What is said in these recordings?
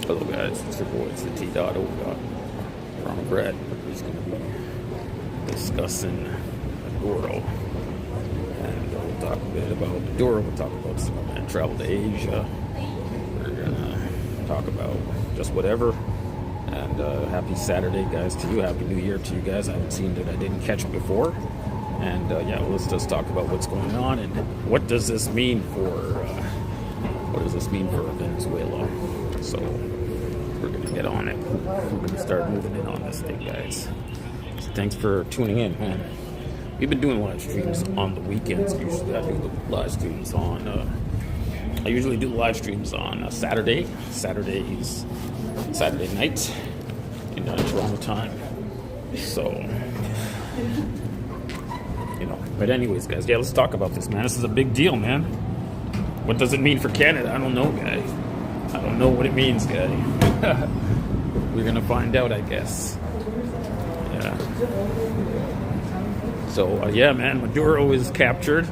Hello guys, it's your boy, it's the T.O. from Brett. He's going to be discussing Maduro. And we'll talk a bit about Maduro. We'll talk about some travel to Asia. We're going to talk about just whatever. And happy Saturday, guys, to you. Happy New Year to you guys. I haven't seen that I didn't catch before. And let's just talk about what's going on and what does this mean for Venezuela. So we're going to get on it. We're going to start moving in on this thing, guys. So thanks for tuning in, man. We've been doing live streams on the weekends. Usually I do the live streams on Saturday night in Toronto time. So, but anyways, guys, let's talk about this, man. This is a big deal, man. What does it mean for Canada? I don't know, guy. I don't know what it means, guy. We're gonna find out, I guess. Yeah. So, man, Maduro is captured.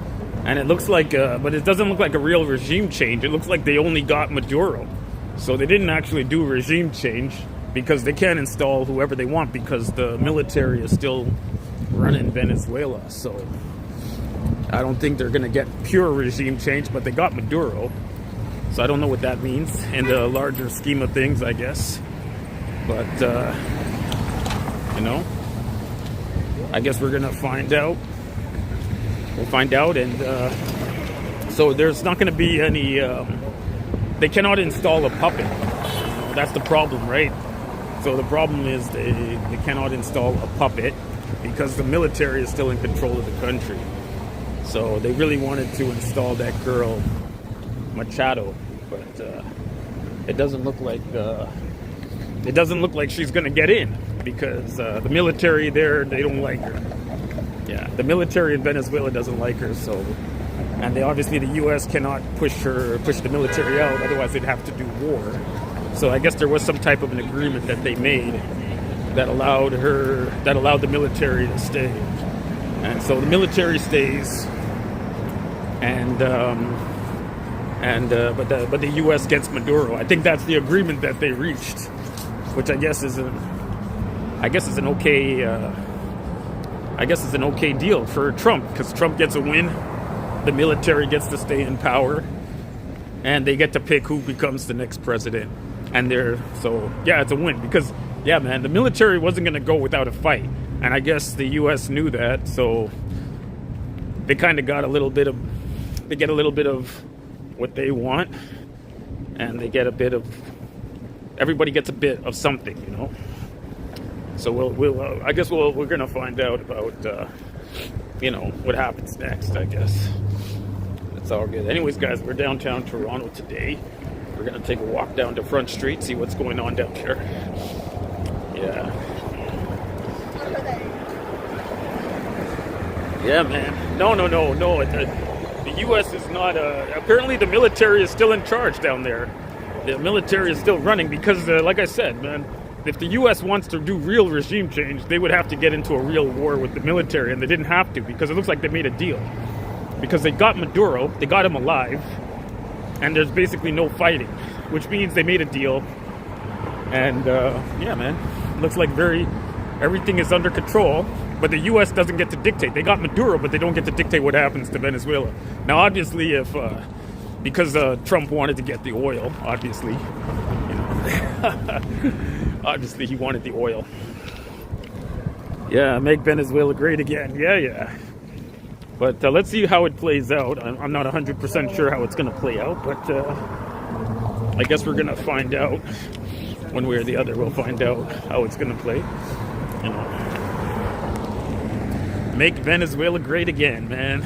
And it looks like, but it doesn't look like a real regime change. It looks like they only got Maduro. So they didn't actually do regime change because they can't install whoever they want because the military is still running Venezuela. So I don't think they're going to get pure regime change, but they got Maduro. So I don't know what that means in the larger scheme of things, I guess. But, I guess we're going to find out. We'll find out. And so there's not going to be any... they cannot install a puppet. That's the problem, right? So the problem is they cannot install a puppet because the military is still in control of the country. So they really wanted to install that girl Machado, but it doesn't look like she's going to get in because the military there, they don't like her. Yeah, the military in Venezuela doesn't like her. So, and obviously the U.S. cannot push the military out, otherwise they'd have to do war. So I guess there was some type of an agreement that they made that allowed the military to stay, and so the military stays. But the U.S. gets Maduro. I think that's the agreement that they reached, which I guess is an okay deal for Trump because Trump gets a win, the military gets to stay in power, and they get to pick who becomes the next president. And it's a win because man, the military wasn't going to go without a fight, and I guess the U.S. knew that, so they kind of got a little bit of what they want, and they get everybody gets a bit of something, So we're gonna find out about what happens next. I guess it's all good. Anyways, guys, we're downtown Toronto today. We're gonna take a walk down to Front Street, see what's going on down there. Yeah, man. No. The U.S. is not. Apparently, the military is still in charge down there. The military is still running because, like I said, man, if the U.S. wants to do real regime change, they would have to get into a real war with the military, and they didn't have to because it looks like they made a deal. Because they got Maduro, they got him alive, and there's basically no fighting, which means they made a deal. And man, looks like everything is under control. But the U.S. doesn't get to dictate. They got Maduro, but they don't get to dictate what happens to Venezuela. Now, obviously, because Trump wanted to get the oil, obviously, obviously he wanted the oil. Yeah, make Venezuela great again. Yeah. But let's see how it plays out. I'm not 100% sure how it's going to play out, but I guess we're going to find out one way or the other. We'll find out how it's going to play. Make Venezuela great again, man.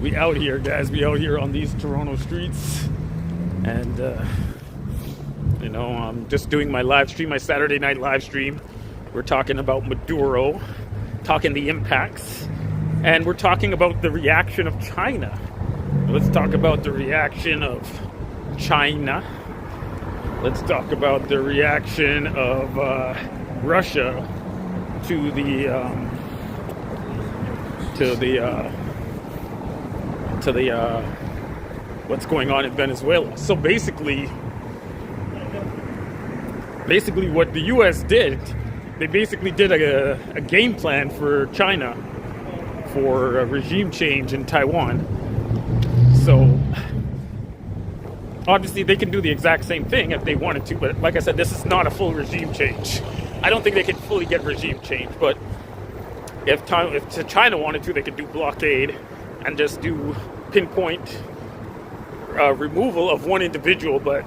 We out here, guys. We out here on these Toronto streets. And, I'm just doing my live stream, my Saturday night live stream. We're talking about Maduro, talking the impacts. And we're talking about the reaction of China. Let's talk about the reaction of China. Let's talk about the reaction of Russia to what's going on in Venezuela. So basically, basically what the U.S. did, they basically did a game plan for China for a regime change in Taiwan. So obviously they can do the exact same thing if they wanted to, but like I said, this is not a full regime change. I don't think they can fully get regime change, but if China wanted to, they could do blockade and just do pinpoint removal of one individual. But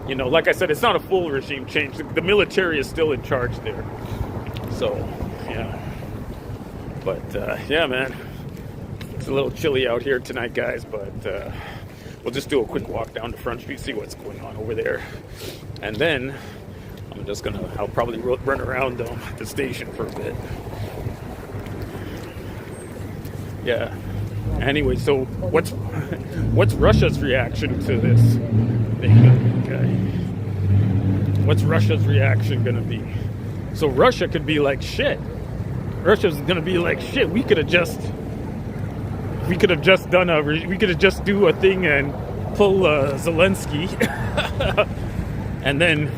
you know, like I said, it's not a full regime change. The military is still in charge there. So yeah, but yeah, man, it's a little chilly out here tonight, guys, but we'll just do a quick walk down the front street, see what's going on over there, and then I'll probably run around the station for a bit. Yeah. Anyway, so what's Russia's reaction to this thing? Okay. What's Russia's reaction gonna be? So Russia could be like, shit. Russia's gonna be like, shit. We could have just do a thing and pull Zelensky, and then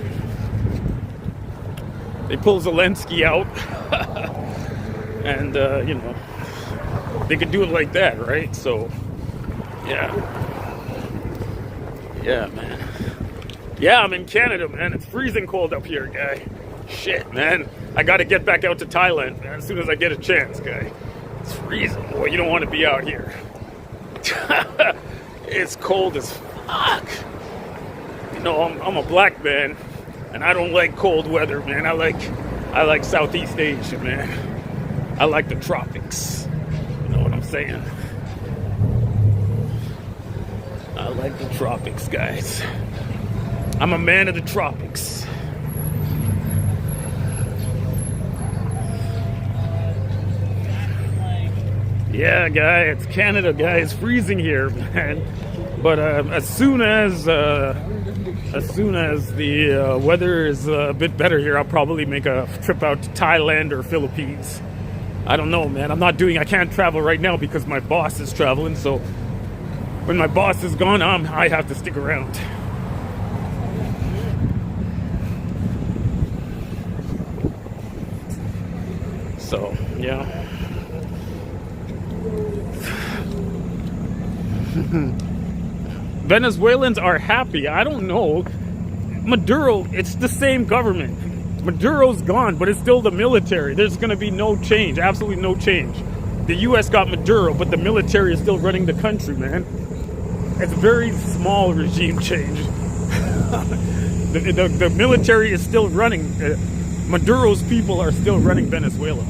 they pull Zelensky out, and you know, they could do it like that, right? So yeah, man. Yeah, I'm in Canada, man. It's freezing cold up here, guy. Shit, man. I got to get back out to Thailand, man, as soon as I get a chance, guy. It's freezing, boy. You don't want to be out here. It's cold as fuck. You know, I'm a black man, and I don't like cold weather, man. I like Southeast Asia, man. I like the tropics. You know what I'm saying? I like the tropics, guys. I'm a man of the tropics. Yeah, guy, it's Canada, guy. It's freezing here, man. But as soon as the weather is a bit better here, I'll probably make a trip out to Thailand or Philippines. I don't know, man. I can't travel right now because my boss is traveling. So when my boss is gone, I have to stick around. So, yeah. Venezuelans are happy. I don't know. Maduro, it's the same government. Maduro's gone, but it's still the military. There's going to be no change. Absolutely no change. The U.S. got Maduro, but the military is still running the country, man. It's a very small regime change. the military is still running. Maduro's people are still running Venezuela.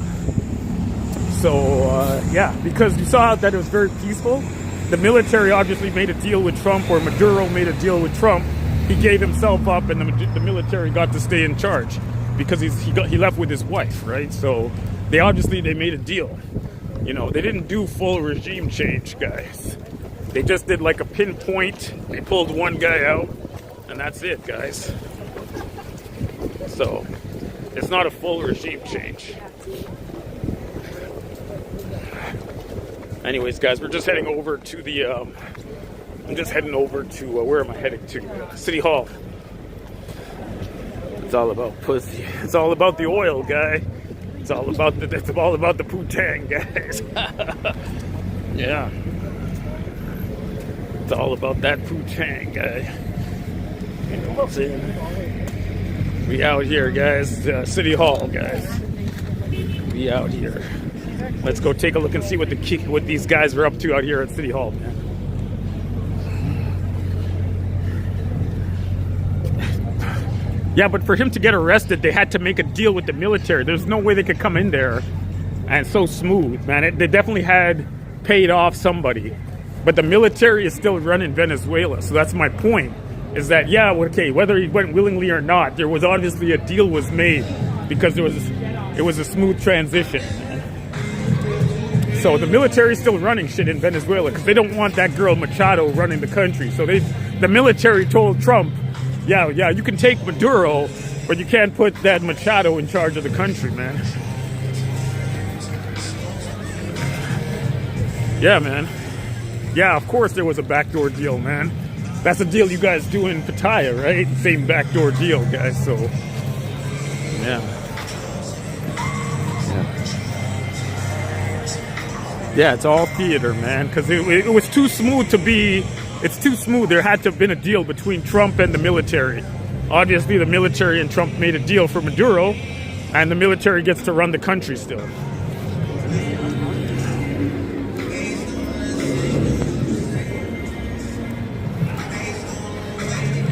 So, yeah, because you saw that it was very peaceful. The military obviously made a deal with Trump, or Maduro made a deal with Trump. He gave himself up, and the military got to stay in charge because he left with his wife, right? So they made a deal. You know, they didn't do full regime change, guys. They just did like a pinpoint. They pulled one guy out, and that's it, guys. So it's not a full regime change. Anyways, guys, we're just heading over to where am I heading to? City Hall. It's all about pussy. It's all about the oil, guy. It's all about the putang, guys. Yeah. It's all about that putang, guy. You know what I'm saying? We out here, guys. City Hall, guys. We out here. Let's go take a look and see what these guys are up to out here at City Hall, man. Yeah, but for him to get arrested, they had to make a deal with the military. There's no way they could come in there and so smooth, man. They definitely had paid off somebody. But the military is still running Venezuela. So that's my point, is that, yeah, okay, whether he went willingly or not, there was obviously a deal was made because it was a smooth transition. So the military is still running shit in Venezuela because they don't want that girl Machado running the country. So the military told Trump, yeah, you can take Maduro, but you can't put that Machado in charge of the country, man. Yeah, man. Yeah, of course there was a backdoor deal, man. That's the deal you guys do in Pattaya, right? Same backdoor deal, guys. So Yeah. Yeah, it's all theater, man, because it was too smooth to be. It's too smooth. There had to have been a deal between Trump and the military. Obviously, the military and Trump made a deal for Maduro, and the military gets to run the country still.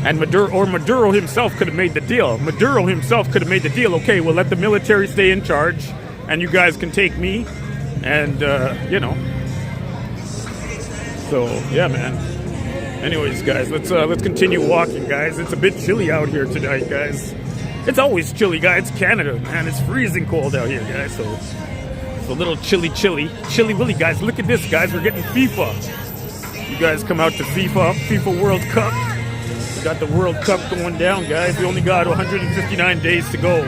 And Maduro himself could have made the deal. Maduro himself could have made the deal. Okay, we'll let the military stay in charge, and you guys can take me. And, you know. So, yeah, man. Anyways, guys, let's continue walking, guys. It's a bit chilly out here tonight, guys. It's always chilly, guys. It's Canada, man. It's freezing cold out here, guys. So, it's a little chilly. Chilly Willy, guys. Look at this, guys. We're getting FIFA. You guys come out to FIFA World Cup. We got the World Cup going down, guys. We only got 159 days to go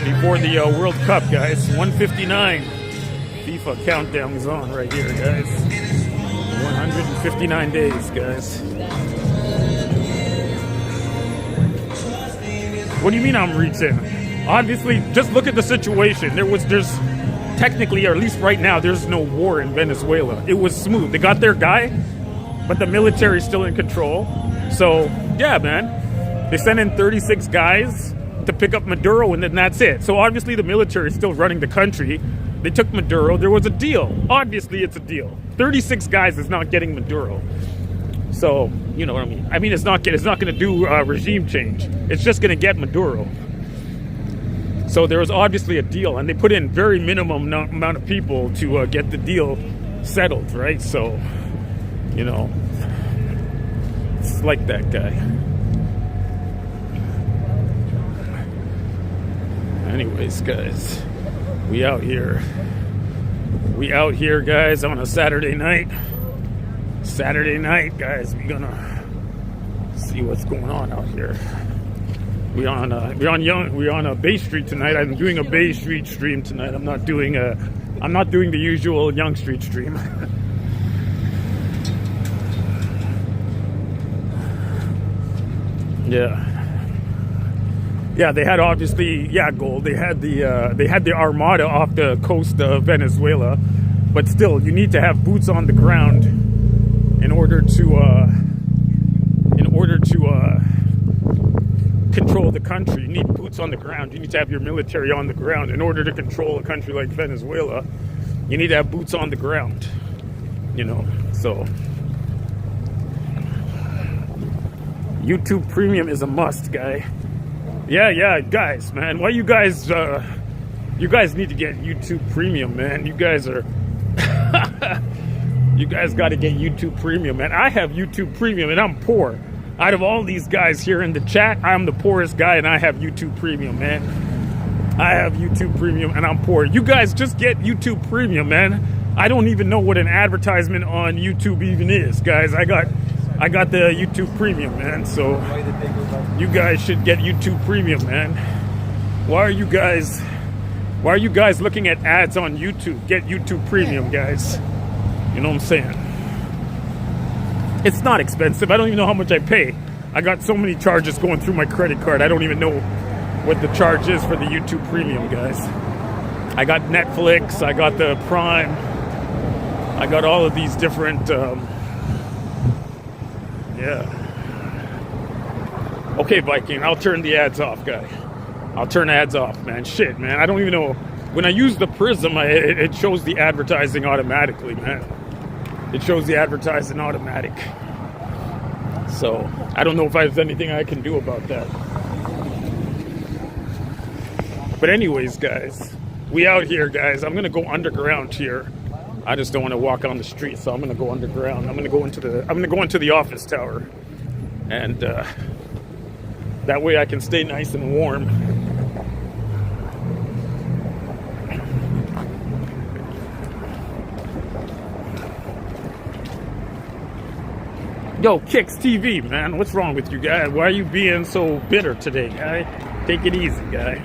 before the World Cup, guys. 159. FIFA countdown is on right here, guys. 159 days, guys. What do you mean I'm reaching? Obviously, just look at the situation. There's technically, or at least right now, there's no war in Venezuela. It was smooth. They got their guy, but the military's still in control. So, yeah, man. They sent in 36 guys to pick up Maduro, and then that's it. So obviously the military is still running the country. They took Maduro. There was a deal. Obviously, it's a deal. 36 guys is not getting Maduro. So, you know what I mean? I mean, it's not going to do regime change. It's just going to get Maduro. So there was obviously a deal, and they put in very minimum amount of people to get the deal settled, right? So, you know, it's like that guy. Anyways, guys. We out here, guys, on a Saturday night. Guys, we gonna see what's going on out here. We're on a Bay Street tonight. I'm doing a Bay Street stream tonight. I'm not doing the usual Yonge Street stream. Yeah. Yeah, they had obviously, gold. They had the Armada off the coast of Venezuela, but still, you need to have boots on the ground in order to control the country. You need boots on the ground. You need to have your military on the ground in order to control a country like Venezuela. You need to have boots on the ground. You know, so YouTube Premium is a must, guy. Yeah, guys, man. Why you guys need to get YouTube Premium, man. You guys got to get YouTube Premium, man. I have YouTube Premium, and I'm poor. Out of all these guys here in the chat, I'm the poorest guy, and I have YouTube Premium, man. I have YouTube Premium, and I'm poor. You guys just get YouTube Premium, man. I don't even know what an advertisement on YouTube even is, guys. I got the YouTube Premium, man. So you guys should get YouTube Premium, man. Why are you guys looking at ads on YouTube? Get YouTube Premium, guys. You know what I'm saying? It's not expensive. I don't even know how much I pay. I got so many charges going through my credit card. I don't even know what the charge is for the YouTube Premium, guys. I got Netflix. I got the Prime. I got all of these different... Okay, Viking, I'll turn the ads off, guy. I'll turn ads off, man. Shit, man. I don't even know. When I use the Prism, it shows the advertising automatically, man. It shows the advertising automatic. So, I don't know if there's anything I can do about that. But anyways, guys, we out here, guys. I'm going to go underground here. I just don't want to walk on the street, so I'm going to go underground. I'm going to go into the office tower. And that way I can stay nice and warm. Yo, Kicks TV, man. What's wrong with you, guy? Why are you being so bitter today, guy? Take it easy, guy.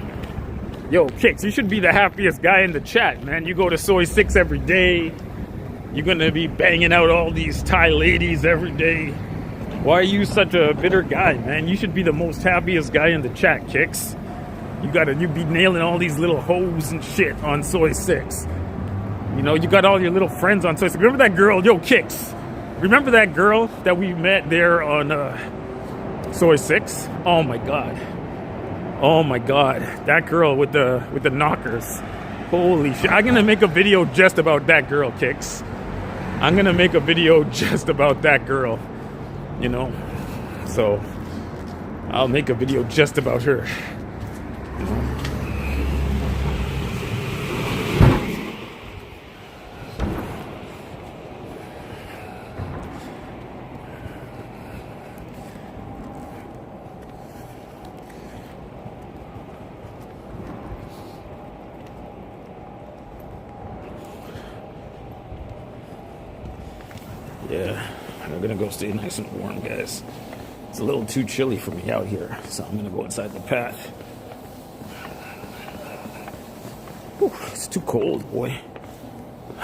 Yo, Kicks, you should be the happiest guy in the chat, man. You go to Soy 6 every day. You're going to be banging out all these Thai ladies every day. Why are you such a bitter guy, man? You should be the most happiest guy in the chat, Kicks. You be nailing all these little hoes and shit on Soy 6. You know, you got all your little friends on Soy 6. Remember that girl, yo, Kicks? Remember that girl that we met there on Soy 6? Oh my god. Oh my god. That girl with the knockers. Holy shit. I'm gonna make a video just about that girl, Kicks. I'm gonna make a video just about that girl. You know? So I'll make a video just about her. You know? Yeah, I'm gonna go stay nice and warm, guys. It's a little too chilly for me out here, so I'm gonna go inside the path. Whew, it's too cold, boy.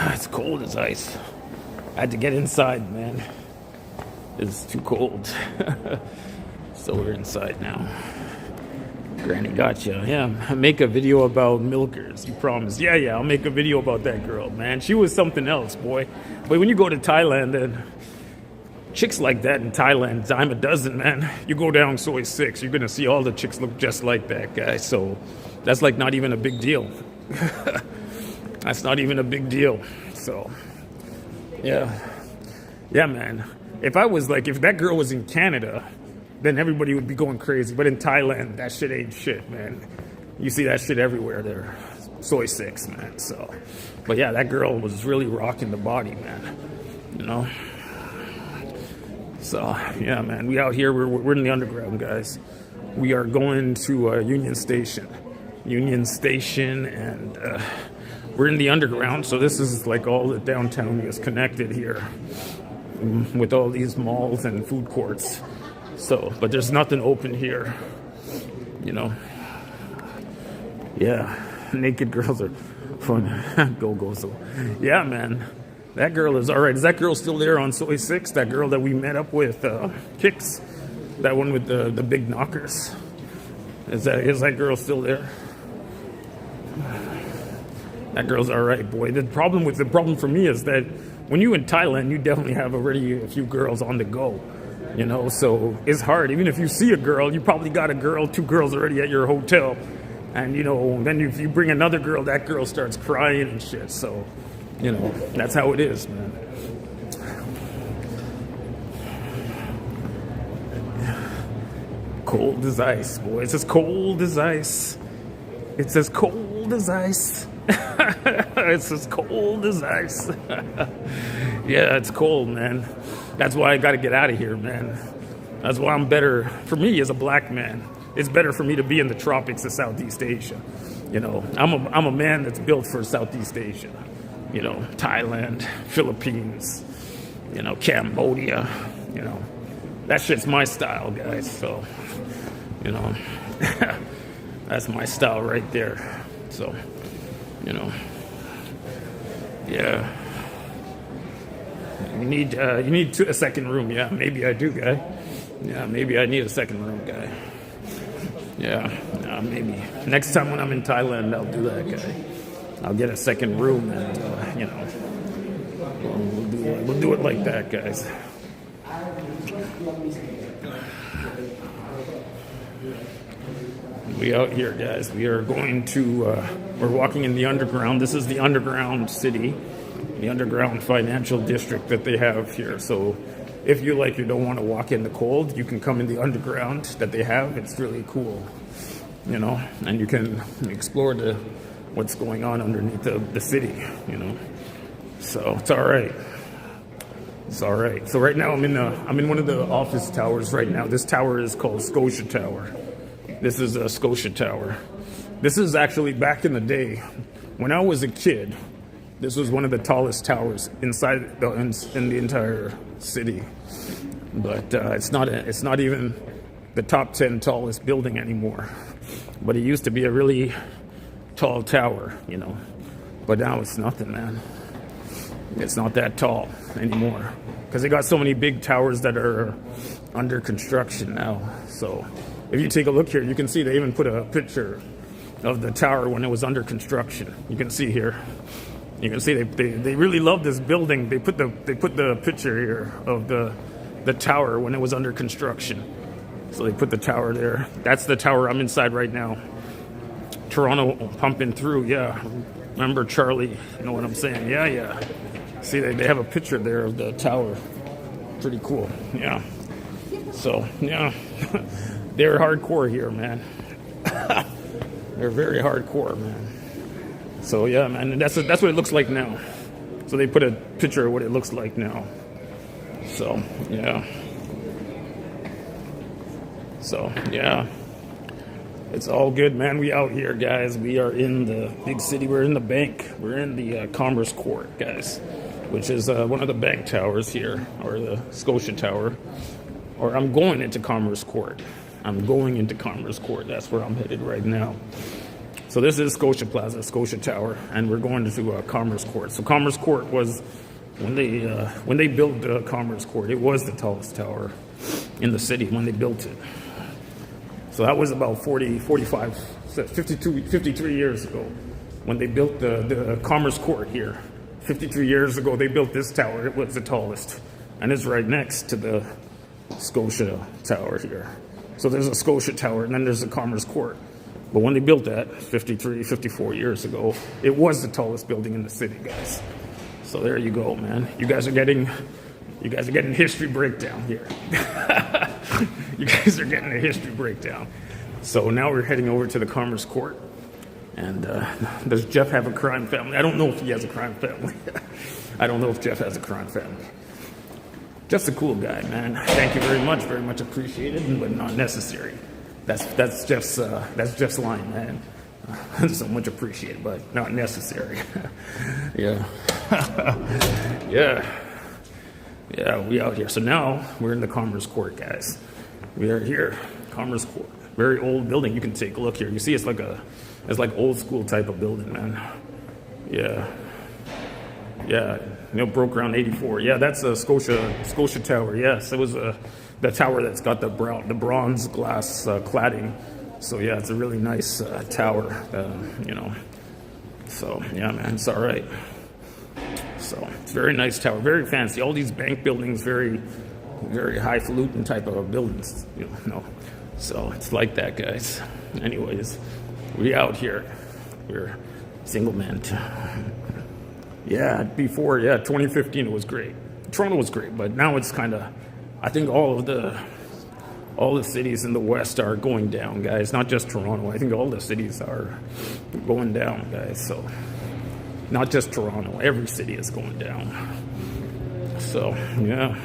It's cold as ice. I had to get inside, man. It's too cold. So we're inside now. Granny gotcha. Yeah, make a video about milkers. You promised. Yeah, I'll make a video about that girl, man. She was something else, boy. But when you go to Thailand, then chicks like that in Thailand, dime a dozen, man. You go down Soy 6, you're gonna see all the chicks look just like that guy. So that's like not even a big deal. That's not even a big deal. So yeah, man. If that girl was in Canada, then everybody would be going crazy. But in Thailand, that shit ain't shit, man. You see that shit everywhere there. Soy 6, man. So, but yeah, that girl was really rocking the body, man. You know? So, yeah, man. We out here, we're in the underground, guys. We are going to Union Station. And we're in the underground. So this is like all the downtown is connected here with all these malls and food courts. So, but there's nothing open here, you know. Yeah, naked girls are fun. Go. So, yeah, man, that girl is all right. Is that girl still there on Soy 6? That girl that we met up with, Kicks, that one with the big knockers. Is that girl still there? That girl's all right, boy. The problem for me is that when you in Thailand, you definitely have already a few girls on the go. You know, so it's hard. Even if you see a girl, you probably got two girls already at your hotel. And, you know, then if you bring another girl, that girl starts crying and shit. So, you know, that's how it is, man. Cold as ice, boy. It's as cold as ice. It's as cold as ice. It's as cold as ice. Yeah, it's cold, man. That's why I got to get out of here, man. That's why I'm better. For me, as a black man, it's better for me to be in the tropics of Southeast Asia. You know, I'm a man that's built for Southeast Asia. You know, Thailand, Philippines, you know, Cambodia. You know, that shit's my style, guys. So, you know, that's my style right there. So, you know, yeah. You need a second room. Yeah, maybe I do, guy. Yeah, maybe I need a second room, guy. Yeah, maybe. Next time when I'm in Thailand, I'll do that, guy. I'll get a second room and, you know, we'll do it like that, guys. We out here, guys. We are going to, we're walking in the underground. This is the underground city, the underground financial district that they have here. So if you don't want to walk in the cold, you can come in the underground that they have. It's really cool, you know, and you can explore what's going on underneath the city, you know. So it's all right. It's all right. So right now I'm in one of the office towers right now. This tower is called Scotia Tower. This is a Scotia Tower. This is actually back in the day when I was a kid. This was one of the tallest towers in the entire city. But it's not even the top 10 tallest building anymore. But it used to be a really tall tower, you know. But now it's nothing, man. It's not that tall anymore because they got so many big towers that are under construction now. So if you take a look here, you can see they even put a picture of the tower when it was under construction. You can see here. You can see they really love this building. They put the picture here of the tower when it was under construction. So they put the tower there. That's the tower I'm inside right now. Toronto pumping through. Yeah, remember Charlie? You know what I'm saying? Yeah. See, they have a picture there of the tower. Pretty cool. Yeah. So yeah, they're hardcore here, man. They're very hardcore, man. So yeah, man, and that's what it looks like now. So they put a picture of what it looks like now. So yeah. So yeah, it's all good, man. We out here, guys. We are in the big city. We're in the bank. We're in the Commerce Court, guys, which is one of the bank towers here, or the Scotia Tower. Or I'm going into Commerce Court. I'm going into Commerce Court. That's where I'm headed right now. So this is Scotia Plaza, Scotia Tower, and we're going to Commerce Court. So Commerce Court was, when they built Commerce Court, it was the tallest tower in the city when they built it. So that was about 53 years ago when they built the Commerce Court here. 53 years ago, they built this tower. It was the tallest, and it's right next to the Scotia Tower here. So there's a Scotia Tower, and then there's a Commerce Court. But when they built that 54 years ago, it was the tallest building in the city, guys. So there you go, man. You guys are getting history breakdown here. You guys are getting a history breakdown. So now we're heading over to the Commerce Court. And does Jeff have a crime family? I don't know if he has a crime family. I don't know if Jeff has a crime family. Just a cool guy, man. Thank you very much appreciated, but not necessary. That's Jeff's line, man. So much appreciated, but not necessary. Yeah. Yeah, we out here. So now we're in the Commerce Court, guys. We are here, Commerce Court. Very old building. You can take a look here. You see, it's like old school type of building, man. Yeah. Broke around '84. Yeah, that's a Scotia Tower. Yes, it was the tower that's got the bronze glass cladding. So yeah, it's a really nice tower. So yeah, man, it's all right. So it's a very nice tower, very fancy. All these bank buildings, very, very highfalutin type of buildings. So it's like that, guys. Anyways, we out here. We're single man. Yeah, 2015 it was great. Toronto was great, but now it's kind of, I think all the cities in the West are going down, guys. Not just Toronto. I think all the cities are going down, guys. So not just Toronto. Every city is going down. So yeah,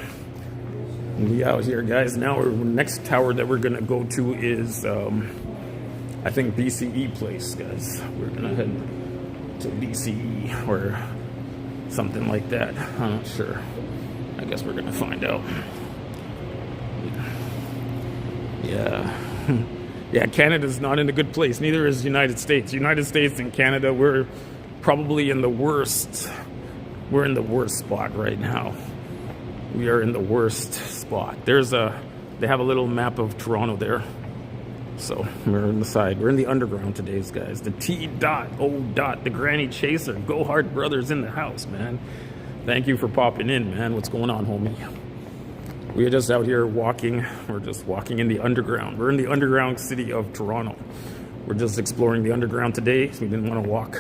we out here, guys. Now the next tower that we're gonna go to is, I think BCE Place, guys. We're gonna head to BCE or something like that. I'm not sure. I guess we're gonna find out. Yeah, Canada's not in a good place. Neither is the United States. United States and Canada, we're probably in the worst. We're in the worst spot right now. We are in the worst spot. They have a little map of Toronto there. So we're on the side. We're in the underground today, guys. The T.O. the Granny Chaser. Go Hard Brothers in the house, man. Thank you for popping in, man. What's going on, homie? We are just out here walking. We're just walking in the underground. We're in the underground city of Toronto. We're just exploring the underground today. We didn't want to walk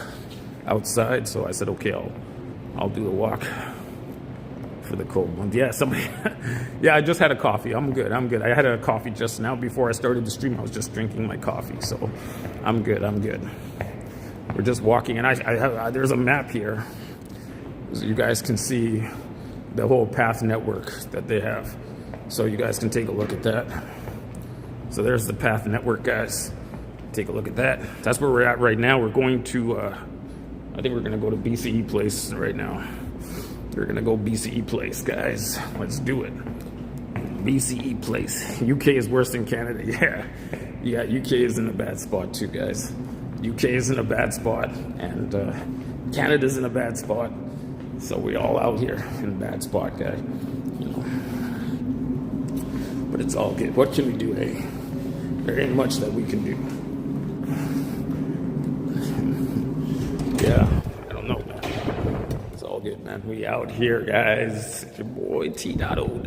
outside, so I said, okay, I'll do the walk for the cold one. Yeah, yeah, I just had a coffee. I'm good. I had a coffee just now before I started the stream. I was just drinking my coffee, so I'm good. We're just walking, and there's a map here, so you guys can see the whole path network that they have. So you guys can take a look at that. So there's the path network, guys. Take a look at that. That's where we're at right now. We're going to, I think we're going to go to BCE Place right now. We're going to go BCE Place, guys. Let's do it. BCE Place. UK is worse than Canada. Yeah, UK is in a bad spot too, guys. UK is in a bad spot, and Canada's in a bad spot. So we all out here in a bad spot, guys. But it's all good. What can we do, hey? There ain't much that we can do. yeah, I don't know, man. It's all good, man. We out here, guys. It's your boy T.O.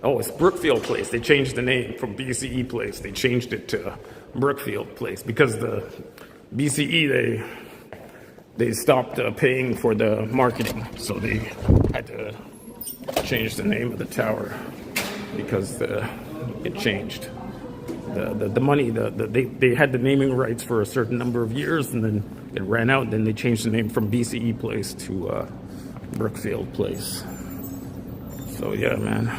Oh, it's Brookfield Place. They changed the name from BCE Place. They changed it to Brookfield Place because the BCE they stopped paying for the marketing, so they had to change the name of the tower because it changed. The money, they had the naming rights for a certain number of years, and then it ran out. And then they changed the name from BCE Place to Brookfield Place. So yeah, man,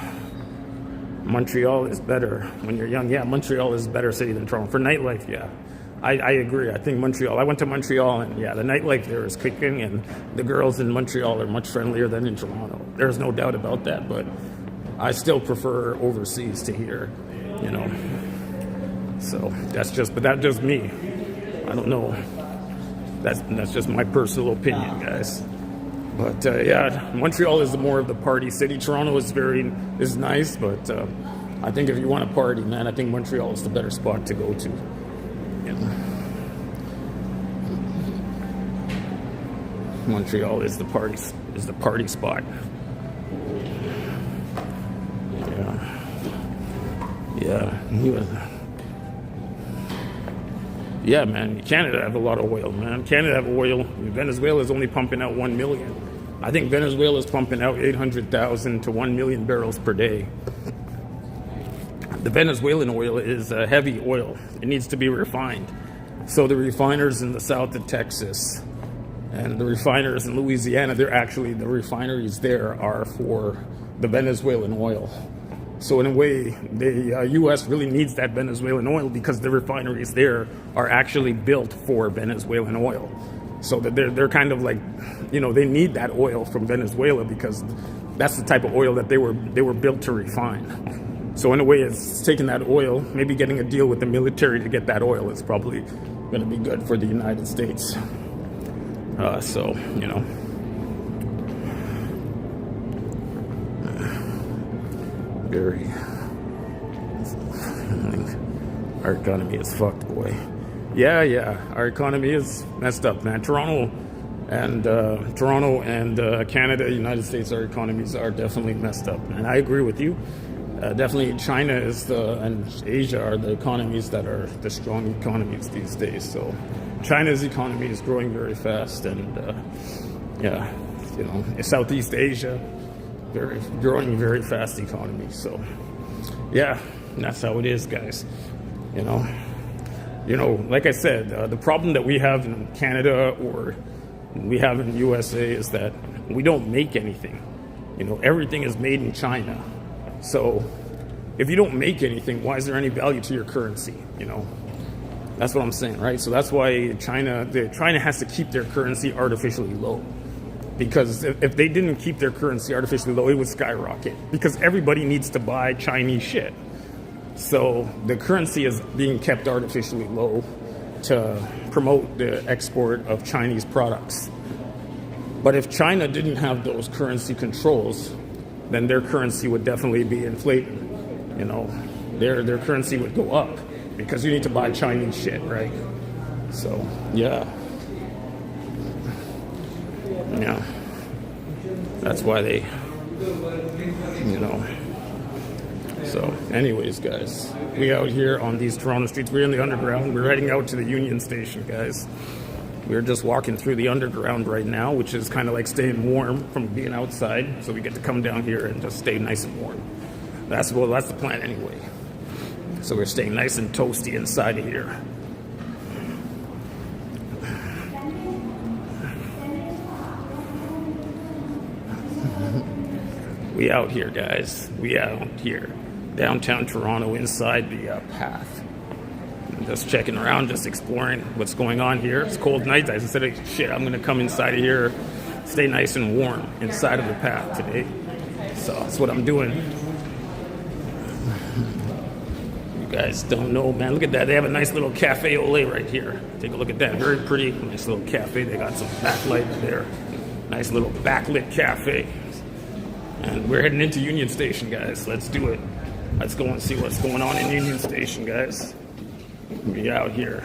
Montreal is better when you're young. Yeah, Montreal is a better city than Toronto for nightlife. Yeah, I agree. I think Montreal. I went to Montreal, and yeah, the nightlife there is kicking, and the girls in Montreal are much friendlier than in Toronto. There's no doubt about that. But I still prefer overseas to here, you know. So that's just me. I don't know. That's just my personal opinion, guys. But yeah, Montreal is more of the party city. Toronto is nice, but I think if you want to party, man, I think Montreal is the better spot to go to. You know? Montreal is the party spot. Yeah. Yeah, man. Canada have a lot of oil, man. Canada have oil. Venezuela is only pumping out 1 million. I think Venezuela is pumping out 800,000 to 1 million barrels per day. The Venezuelan oil is heavy oil. It needs to be refined. So the refiners in the south of Texas and the refiners in Louisiana, the refineries there are for the Venezuelan oil. So in a way, the U.S. really needs that Venezuelan oil because the refineries there are actually built for Venezuelan oil. So that they're kind of like, you know, they need that oil from Venezuela because that's the type of oil that they were built to refine. So in a way, it's taking that oil, maybe getting a deal with the military to get that oil is probably going to be good for the United States. So, you know. Our economy is fucked, boy. Yeah, our economy is messed up, man. Toronto and Canada, United States, our economies are definitely messed up, and I agree with you. Definitely, China and Asia are the economies that are the strong economies these days. So, China's economy is growing very fast, and Southeast Asia, growing very fast economy. So, yeah, that's how it is, guys. You know, like I said, the problem that we have in Canada or we have in the USA is that we don't make anything. You know, everything is made in China. So if you don't make anything, why is there any value to your currency? You know, that's what I'm saying, right? So that's why China has to keep their currency artificially low. Because if they didn't keep their currency artificially low, it would skyrocket. Because everybody needs to buy Chinese shit. So the currency is being kept artificially low to promote the export of Chinese products. But if China didn't have those currency controls, then their currency would definitely be inflated. You know, their currency would go up because you need to buy Chinese shit, right? So, yeah. Yeah. That's why they, you know. So, anyways, guys, we out here on these Toronto streets. We're in the underground. We're heading out to the Union Station, guys. We're just walking through the underground right now, which is kind of like staying warm from being outside. So we get to come down here and just stay nice and warm. That's the plan anyway. So we're staying nice and toasty inside of here. We out here, guys. We out here. Downtown Toronto, inside the path. Just checking around, just exploring what's going on here. It's cold night. I said, shit, I'm going to come inside of here, stay nice and warm inside of the path today. So that's what I'm doing. You guys don't know, man. Look at that. They have a nice little cafe au lait right here. Take a look at that. Very pretty. Nice little cafe. They got some backlight there. Nice little backlit cafe. And we're heading into Union Station, guys. Let's do it. Let's go and see what's going on in Union Station, guys. We out here.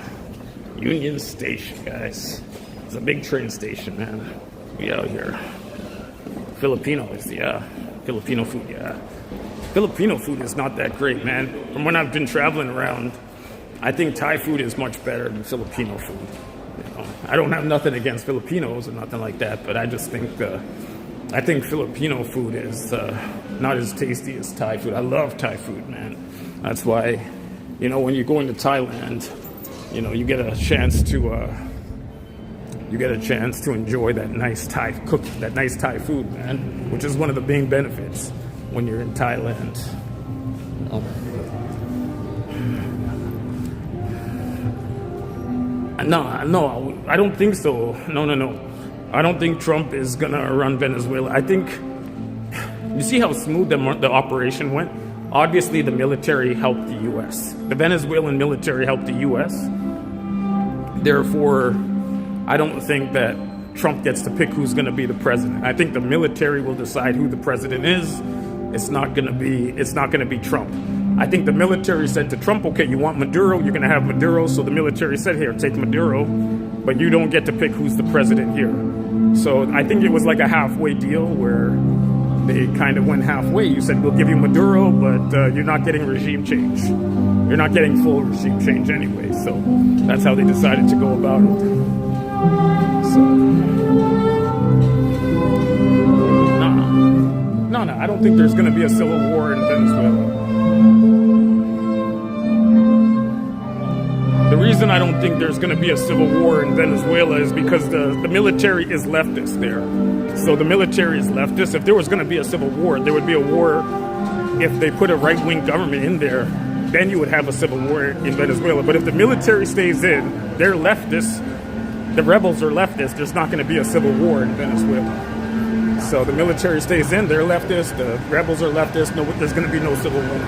Union Station, guys. It's a big train station, man. We out here. Filipinos, yeah. Filipino food, yeah. Filipino food is not that great, man. From when I've been traveling around, I think Thai food is much better than Filipino food. You know, I don't have nothing against Filipinos or nothing like that, but I just think I think Filipino food is not as tasty as Thai food. I love Thai food, man. That's why, you know, when you go into Thailand, you know, you get a chance to enjoy that nice Thai food, man, which is one of the main benefits when you're in Thailand. Oh. No, I don't think so. No. I don't think Trump is gonna run Venezuela. I think, you see how smooth the operation went? Obviously, the military helped the U.S. The Venezuelan military helped the U.S. Therefore, I don't think that Trump gets to pick who's going to be the president. I think the military will decide who the president is. It's not going to be Trump. I think the military said to Trump, okay, you want Maduro, you're going to have Maduro. So the military said, here, take Maduro, but you don't get to pick who's the president here. So I think it was like a halfway deal where they kind of went halfway. You said, we'll give you Maduro, but you're not getting regime change. You're not getting full regime change anyway. So that's how they decided to go about it. So, no, I don't think there's going to be a civil war in Venezuela. The reason I don't think there's going to be a civil war in Venezuela is because the military is leftist there. So the military is leftist. If there was going to be a civil war, there would be a war if they put a right-wing government in there. Then you would have a civil war in Venezuela. But if the military stays in, they're leftist. The rebels are leftist. There's not going to be a civil war in Venezuela. So the military stays in. They're leftist. The rebels are leftist. No, there's going to be no civil war.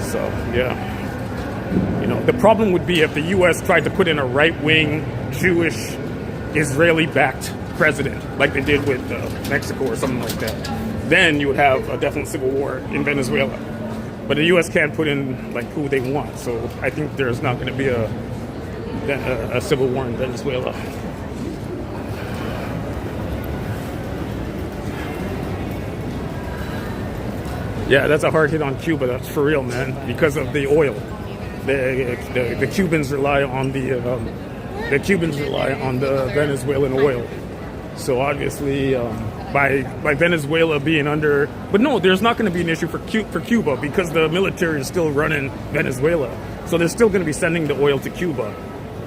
So yeah, you know, the problem would be if the U.S. tried to put in a right-wing Jewish Israeli-backed president, like they did with Mexico or something like that. Then you would have a definite civil war in Venezuela. But the U.S. can't put in like who they want. So I think there's not going to be a civil war in Venezuela. Yeah, that's a hard hit on Cuba. That's for real, man. Because of the oil, the Cubans rely on the Venezuelan oil. So obviously, by Venezuela being under, but no, there's not going to be an issue for Cuba because the military is still running Venezuela. So they're still going to be sending the oil to Cuba.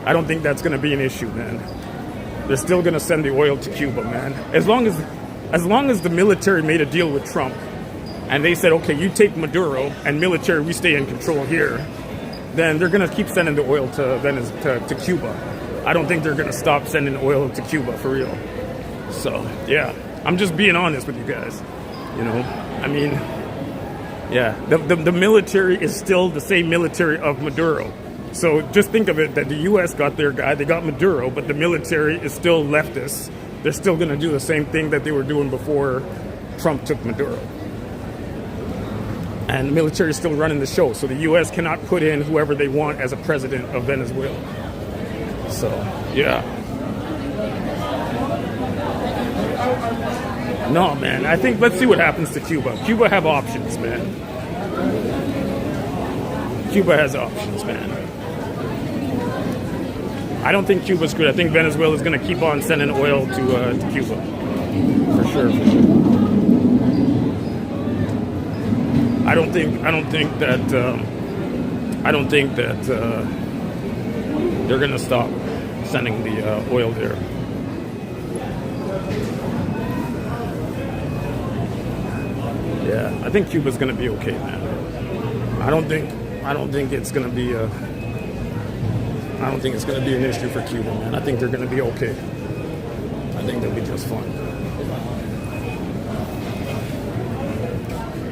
I don't think that's going to be an issue, man. They're still going to send the oil to Cuba, man. As long as the military made a deal with Trump, and they said, okay, you take Maduro, and military, we stay in control here, then they're going to keep sending the oil to Cuba. I don't think they're going to stop sending oil to Cuba, for real. So, yeah, I'm just being honest with you guys. You know, I mean, yeah, the military is still the same military of Maduro. So just think of it that the U.S. got their guy, they got Maduro, but the military is still leftist. They're still going to do the same thing that they were doing before Trump took Maduro. And the military is still running the show. So the U.S. cannot put in whoever they want as a president of Venezuela. So, yeah. No, man. I think, let's see what happens to Cuba. Cuba have options, man. Cuba has options, man. I don't think Cuba's good. I think Venezuela is going to keep on sending oil to Cuba. For sure. I don't think that they're going to stop sending the oil there. Yeah, I think Cuba's going to be okay, man. I don't think it's going to be an issue for Cuba, man. I think they're going to be okay. I think they'll be just fine.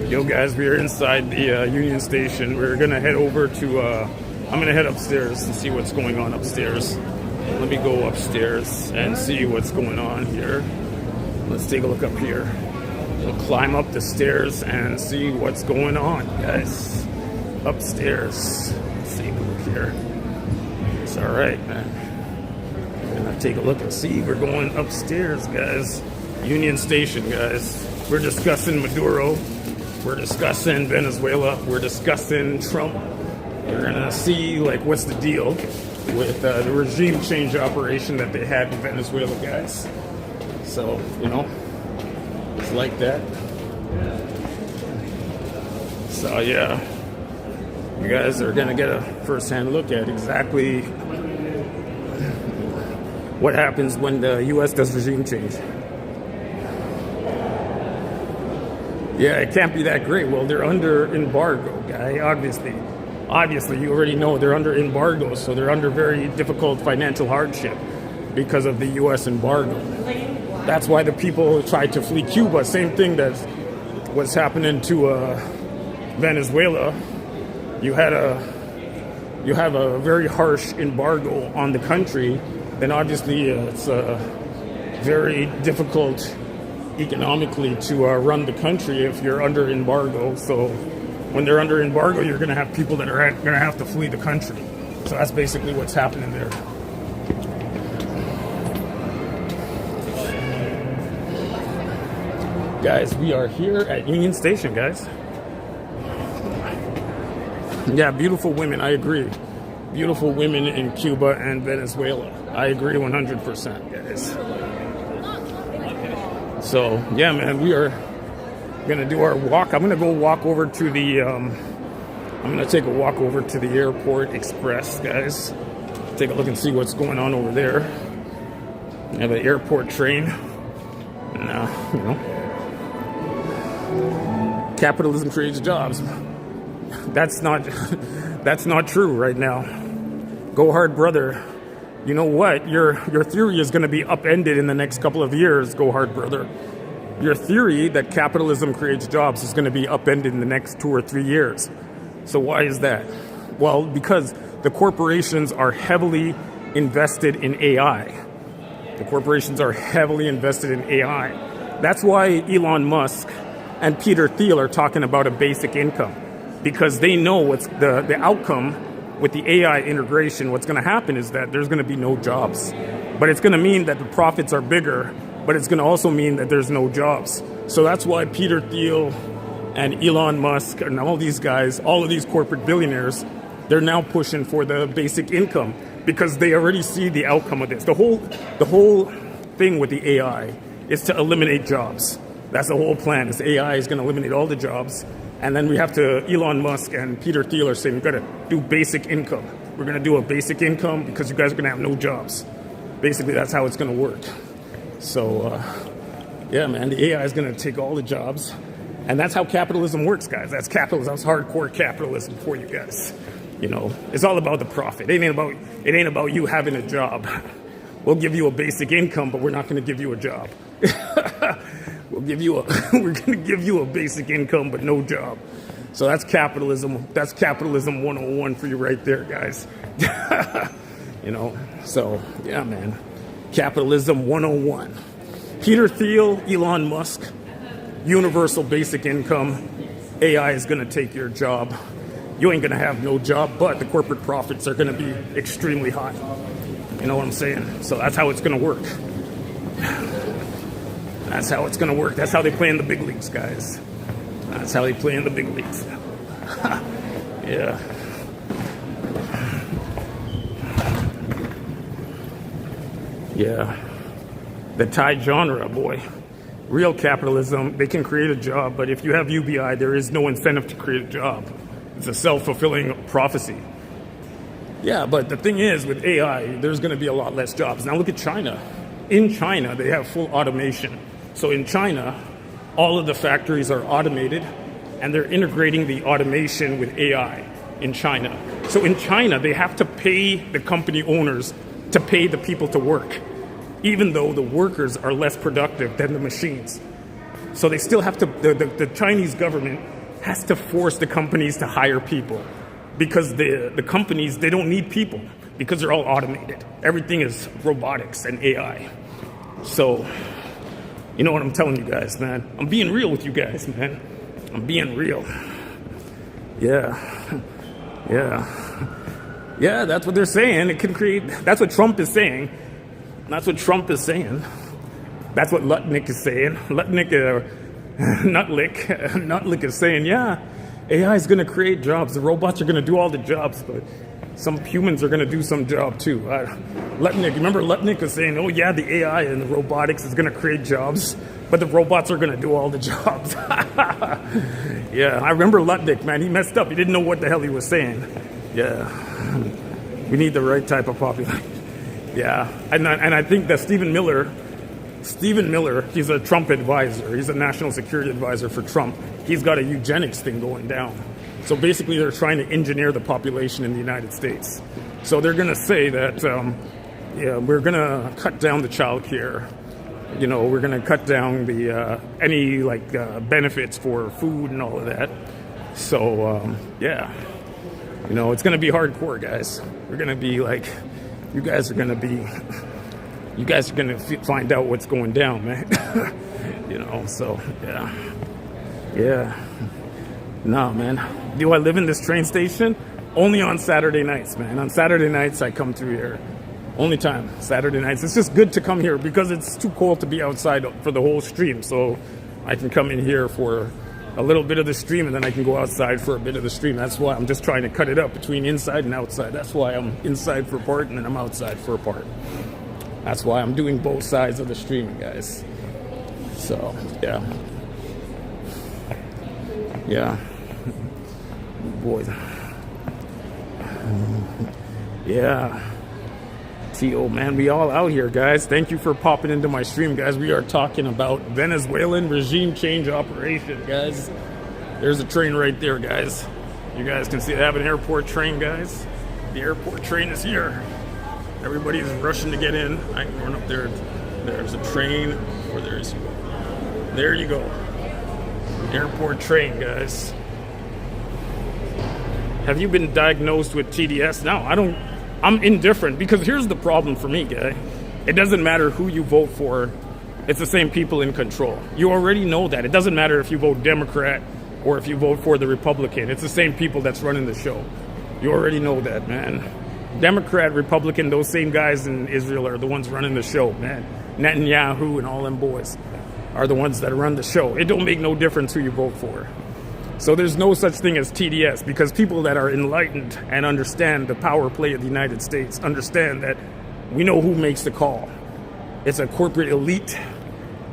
Yo, guys, we are inside the Union Station. We're going to head over to, I'm going to head upstairs and see what's going on upstairs. Let me go upstairs and see what's going on here. Let's take a look up here. We'll climb up the stairs and see what's going on, guys. Upstairs. Let's take a look here. It's all right, man. Take a look and see. We're going upstairs, guys. Union Station, guys. We're discussing Maduro. We're discussing Venezuela. We're discussing Trump. We're gonna see like what's the deal with the regime change operation that they had in Venezuela, guys. So, you know, it's like that. So yeah, you guys are gonna get a first-hand look at exactly what happens when the U.S. does regime change. Yeah, it can't be that great. Well, they're under embargo, guy. Obviously, you already know they're under embargo, so they're under very difficult financial hardship because of the U.S. embargo. That's why the people tried to flee Cuba. Same thing that was happening to Venezuela. You have a very harsh embargo on the country, then obviously it's very difficult economically to run the country if you're under embargo. So when they're under embargo, you're going to have people that are going to have to flee the country. So that's basically what's happening there. Guys, we are here at Union Station, guys. Yeah, beautiful women, I agree. Beautiful women in Cuba and Venezuela. I agree 100%, guys. So, yeah, man, we are going to do our walk. I'm going to go walk over to the, I'm going to take a walk over to the Airport Express, guys. Take a look and see what's going on over there. I have an airport train. And, you know, capitalism creates jobs. That's not true right now. Go hard, brother. You know what? Your theory is going to be upended in the next couple of years. Go hard, brother. Your theory that capitalism creates jobs is going to be upended in the next 2 or 3 years. So why is that? Well, because the corporations are heavily invested in AI. The corporations are heavily invested in AI. That's why Elon Musk and Peter Thiel are talking about a basic income. Because they know what's the outcome with the AI integration. What's going to happen is that there's going to be no jobs. But it's going to mean that the profits are bigger, but it's going to also mean that there's no jobs. So that's why Peter Thiel and Elon Musk and all these guys, all of these corporate billionaires, they're now pushing for the basic income because they already see the outcome of this. The whole thing with the AI is to eliminate jobs. That's the whole plan. Is AI is going to eliminate all the jobs. And then we have to, Elon Musk and Peter Thiel are saying, we've got to do basic income. We're going to do a basic income because you guys are going to have no jobs. Basically, that's how it's going to work. So, yeah, man, the AI is going to take all the jobs. And that's how capitalism works, guys. That's capitalism. That's hardcore capitalism for you guys. You know, it's all about the profit. It ain't about you having a job. We'll give you a basic income, but we're not going to give you a job. We're going to give you a basic income, but no job. So that's capitalism. That's capitalism 101 for you right there, guys. You know, so yeah, man. Capitalism 101. Peter Thiel, Elon Musk, universal basic income. AI is going to take your job. You ain't going to have no job, but the corporate profits are going to be extremely high. You know what I'm saying? So that's how it's going to work. That's how it's going to work. That's how they play in the big leagues, guys. That's how they play in the big leagues. Yeah. Yeah. The Thai genre, boy. Real capitalism, they can create a job, but if you have UBI, there is no incentive to create a job. It's a self-fulfilling prophecy. Yeah, but the thing is, with AI, there's going to be a lot less jobs. Now look at China. In China, they have full automation. So in China, all of the factories are automated, and they're integrating the automation with AI in China. So in China, they have to pay the company owners to pay the people to work, even though the workers are less productive than the machines. So they still have to, the Chinese government has to force the companies to hire people because the companies, they don't need people because they're all automated. Everything is robotics and AI. So, you know what I'm telling you guys, man? I'm being real with you guys, man. I'm being real. Yeah. Yeah. Yeah, that's what they're saying. It can create, that's what Trump is saying. That's what Trump is saying. That's what Lutnick is saying. Nutlick is saying, yeah, AI is going to create jobs. The robots are going to do all the jobs, but some humans are going to do some job too. Remember Lutnick was saying, oh yeah, the AI and the robotics is going to create jobs, but the robots are going to do all the jobs. Yeah, I remember Lutnick, man. He messed up. He didn't know what the hell he was saying. Yeah, we need the right type of population. Yeah, and I think that Stephen Miller, he's a Trump advisor. He's a national security advisor for Trump. He's got a eugenics thing going down. So basically, they're trying to engineer the population in the United States. So they're going to say that, we're going to cut down the child care. You know, we're going to cut down the any benefits for food and all of that. So yeah, you know, it's going to be hardcore, guys. We're going to be like, you guys are going to find out what's going down, man. You know, so yeah. No, man. Do I live in this train station? Only on Saturday nights, man. On Saturday nights, I come through here. Only time, Saturday nights. It's just good to come here because it's too cold to be outside for the whole stream. So I can come in here for a little bit of the stream and then I can go outside for a bit of the stream. That's why I'm just trying to cut it up between inside and outside. That's why I'm inside for a part and then I'm outside for a part. That's why I'm doing both sides of the stream, guys. So, yeah. Yeah. Boy. Yeah. T.O., man, we all out here, guys. Thank you for popping into my stream, guys. We are talking about Venezuelan regime change operation, guys. There's a train right there, guys. You guys can see they have an airport train, guys. The airport train is here. Everybody's rushing to get in. I can run up there. There's a train. There you go. Airport train, guys. Have you been diagnosed with TDS? No, I'm indifferent because here's the problem for me, guy. It doesn't matter who you vote for. It's the same people in control. You already know that. It doesn't matter if you vote Democrat or if you vote for the Republican. It's the same people that's running the show. You already know that, man. Democrat, Republican, those same guys in Israel are the ones running the show, man. Netanyahu and all them boys are the ones that run the show. It don't make no difference who you vote for. So there's no such thing as TDS because people that are enlightened and understand the power play of the United States understand that we know who makes the call. It's a corporate elite.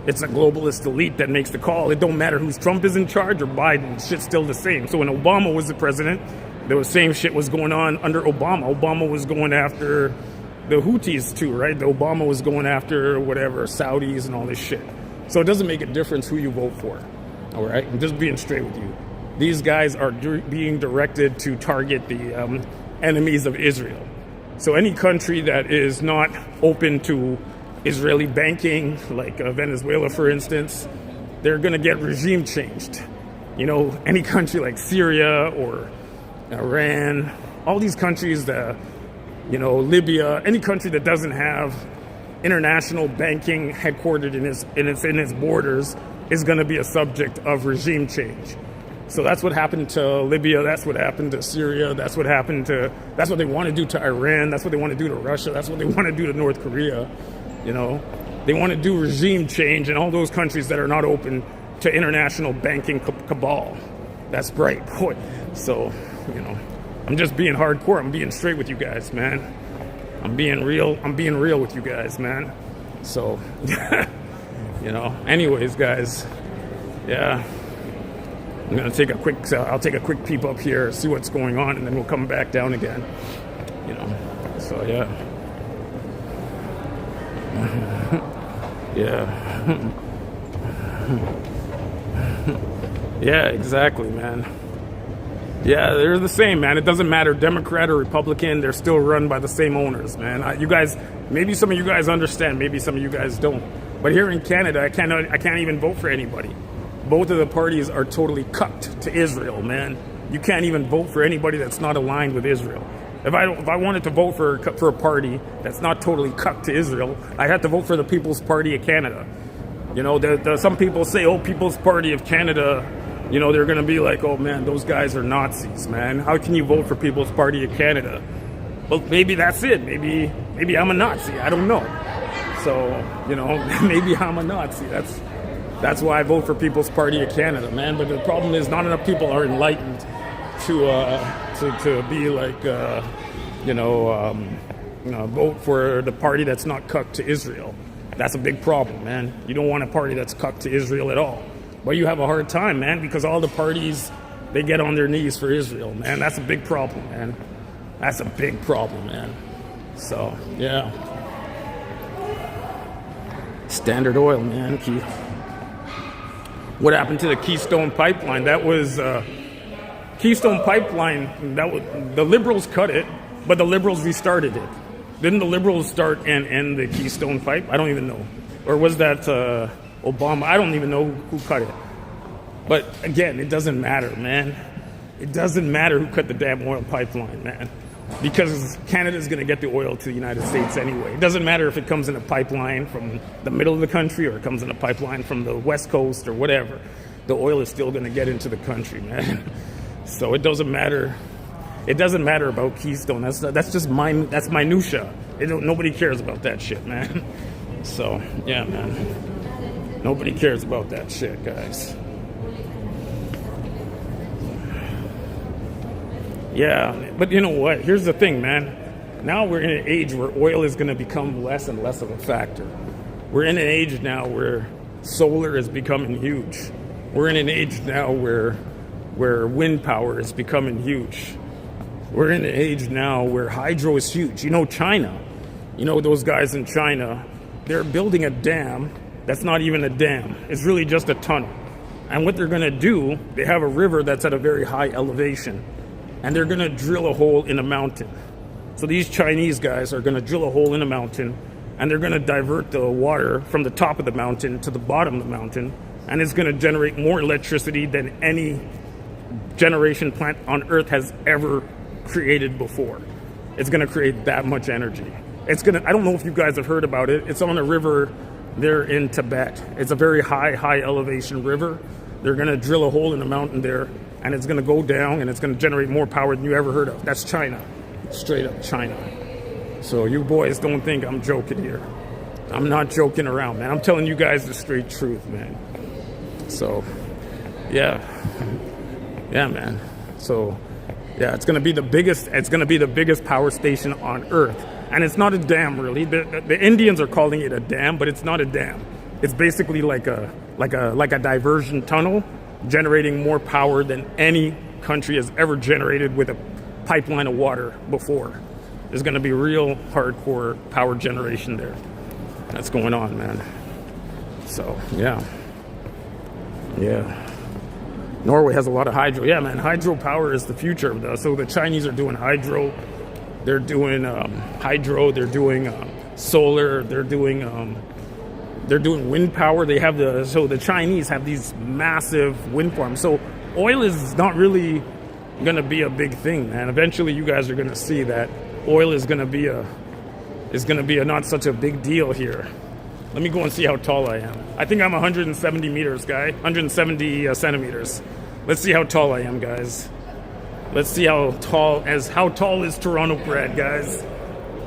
It's a globalist elite that makes the call. It don't matter who's Trump is in charge or Biden. Shit's still the same. So when Obama was the president, the same shit was going on under Obama. Obama was going after the Houthis too, right? Obama was going after whatever, Saudis and all this shit. So it doesn't make a difference who you vote for. All right? I'm just being straight with you. These guys are being directed to target the enemies of Israel. So any country that is not open to Israeli banking, like Venezuela, for instance, they're going to get regime changed. You know, any country like Syria or Iran, all these countries, Libya, any country that doesn't have international banking headquartered in its borders is going to be a subject of regime change. So that's what happened to Libya. That's what happened to Syria. That's what they want to do to Iran. That's what they want to do to Russia. That's what they want to do to North Korea. You know, they want to do regime change in all those countries that are not open to international banking cabal. That's right, boy. So, you know, I'm just being hardcore. I'm being straight with you guys, man. I'm being real with you guys, man. So, you know, anyways, guys, yeah. I'm gonna take I'll take a quick peep up here, see what's going on, and then we'll come back down again. You know, so yeah, yeah, yeah, exactly, man. Yeah, they're the same, man. It doesn't matter, Democrat or Republican. They're still run by the same owners, man. You guys, maybe some of you guys understand, maybe some of you guys don't. But here in Canada, I can't even vote for anybody. Both of the parties are totally cucked to Israel, man. You can't even vote for anybody that's not aligned with Israel. If I wanted to vote for a party that's not totally cucked to Israel, I had to vote for the People's Party of Canada. You know, some people say, oh, People's Party of Canada, you know, they're going to be like, oh, man, those guys are Nazis, man. How can you vote for People's Party of Canada? Well, maybe that's it. Maybe I'm a Nazi. I don't know. So, maybe I'm a Nazi. That's why I vote for People's Party of Canada, man. But the problem is not enough people are enlightened to be like, vote for the party that's not cucked to Israel. That's a big problem, man. You don't want a party that's cucked to Israel at all. But you have a hard time, man, because all the parties, they get on their knees for Israel, man. That's a big problem, man. That's a big problem, man. So, yeah. Standard Oil, man. What happened to the Keystone Pipeline? That was Keystone Pipeline. The Liberals cut it, but the Liberals restarted it. Didn't the Liberals start and end the Keystone Pipe? I don't even know. Or was that Obama? I don't even know who cut it. But again, it doesn't matter, man. It doesn't matter who cut the damn oil pipeline, man. Because Canada's going to get the oil to the United States anyway. It doesn't matter if it comes in a pipeline from the middle of the country or it comes in a pipeline from the west coast or whatever. The oil is still going to get into the country, man. So it doesn't matter. It doesn't matter about Keystone. That's just that's minutia. Nobody cares about that shit, man. So, yeah, man. Nobody cares about that shit, guys. Yeah, but you know what? Here's the thing, man. Now we're in an age where oil is going to become less and less of a factor. We're in an age now where solar is becoming huge. We're in an age now where wind power is becoming huge. We're in an age now where hydro is huge. China, those guys in China, they're building a dam that's not even a dam. It's really just a tunnel. And what they're going to do, they have a river that's at a very high elevation. And they're going to drill a hole in a mountain. So these Chinese guys are going to drill a hole in a mountain, and they're going to divert the water from the top of the mountain to the bottom of the mountain, and it's going to generate more electricity than any generation plant on Earth has ever created before. It's going to create that much energy. I don't know if you guys have heard about it. It's on a river there in Tibet. It's a very high elevation river. They're going to drill a hole in the mountain there, and it's going to go down, and it's going to generate more power than you ever heard of. That's China. Straight up China. So you boys don't think I'm joking here. I'm not joking around, man. I'm telling you guys the straight truth, man. So, yeah. Yeah, man. So, yeah, it's going to be the biggest power station on Earth. And it's not a dam, really. The Indians are calling it a dam, but it's not a dam. It's basically like a diversion tunnel, generating more power than any country has ever generated with a pipeline of water before. There's going to be real hardcore power generation there. That's going on, man. So, yeah. Norway has a lot of hydro. Yeah, man, hydropower is the future. So the Chinese are doing hydro. They're doing hydro. They're doing solar. They're doing wind power. So the Chinese have these massive wind farms. So oil is not really going to be a big thing, man. Eventually, you guys are going to see that oil is going to be a not such a big deal here. Let me go and see how tall I am. I think I'm 170 meters, guy. 170 centimeters. Let's see how tall I am, guys. Let's see how tall is Toronto Brad, guys.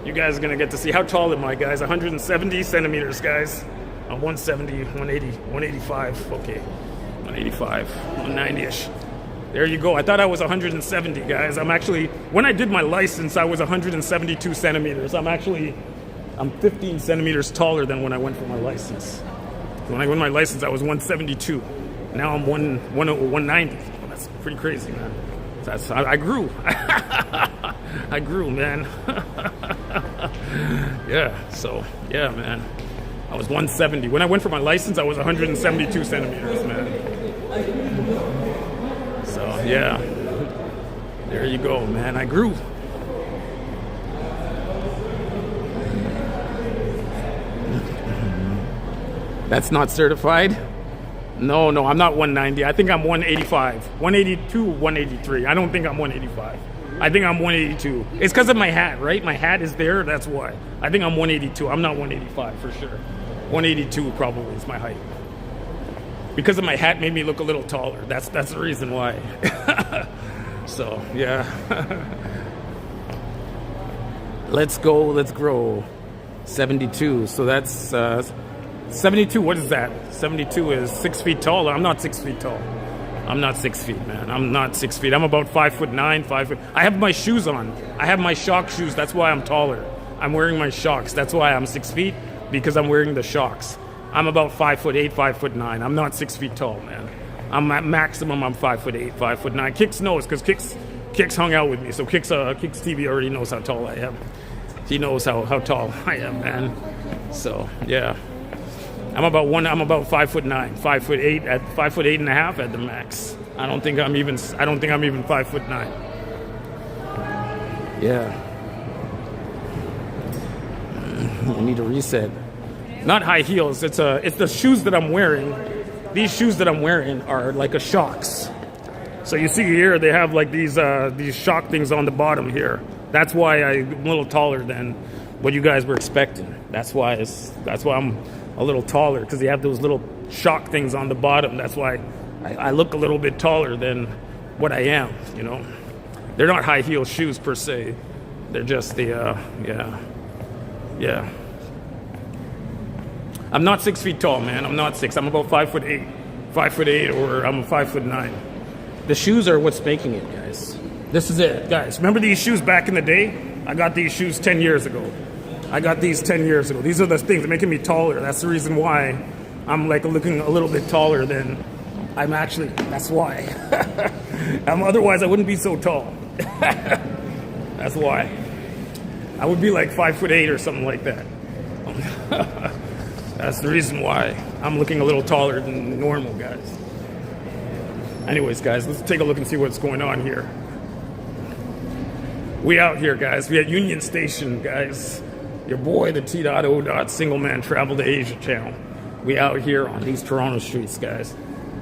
You guys are going to get to see how tall am I, guys. 170 centimeters, guys. I'm 170, 180, 185. Okay, 185, 190-ish. There you go. I thought I was 170, guys. When I did my license, I was 172 centimeters. I'm 15 centimeters taller than when I went for my license. When I went my license, I was 172. Now I'm 190. That's pretty crazy, man. I grew. I grew, man. Yeah, so, yeah, man. I was 170. When I went for my license, I was 172 centimeters, man. So, yeah. There you go, man. I grew. That's not certified? No, I'm not 190. I think I'm 185. 182, 183. I don't think I'm 185. I think I'm 182. It's because of my hat, right? My hat is there, that's why. I think I'm 182. I'm not 185 for sure. 182 probably is my height. Because of my hat made me look a little taller. That's the reason why. So, yeah. Let's go, let's grow. 72. So that's 72. What is that? 72 is 6 feet tall. I'm not 6 feet tall. I'm not 6 feet, man. I'm not 6 feet. I'm about 5'9", 5 foot. I have my shoes on. I have my shock shoes. That's why I'm taller. I'm wearing my shocks. That's why I'm 6 feet, because I'm wearing the shocks. I'm about 5'8", 5'9". I'm not 6 feet tall, man. I'm at maximum. I'm 5'8", 5'9". Kix knows, because Kix hung out with me. So Kix TV already knows how tall I am. He knows how tall I am, man. So yeah. I'm about 5'9", 5'8", at 5'8 and a half at the max. I don't think I'm even 5'9". Yeah. I need to reset. Not high heels. It's the shoes that I'm wearing. These shoes that I'm wearing are like a shocks. So you see here they have like these shock things on the bottom here. That's why I'm a little taller than what you guys were expecting. That's why I'm a little taller, because they have those little shock things on the bottom. That's why I look a little bit taller than what I am, you know. They're not high heel shoes per se. They're just yeah. I'm not 6 feet tall, man. I'm not 6. I'm about 5'8", 5'8", or I'm 5'9". The shoes are what's making it, guys. This is it, guys. Remember these shoes back in the day? I got these shoes 10 years ago. These are the things that making me taller. That's the reason why I'm like looking a little bit taller than I'm actually. That's why. Otherwise, I wouldn't be so tall. That's why. I would be like 5'8" or something like that. That's the reason why I'm looking a little taller than normal, guys. Anyways, guys, let's take a look and see what's going on here. We out here, guys. We at Union Station, guys. Your boy, the T.O. Single Man Travel to Asia channel. We out here on these Toronto streets, guys.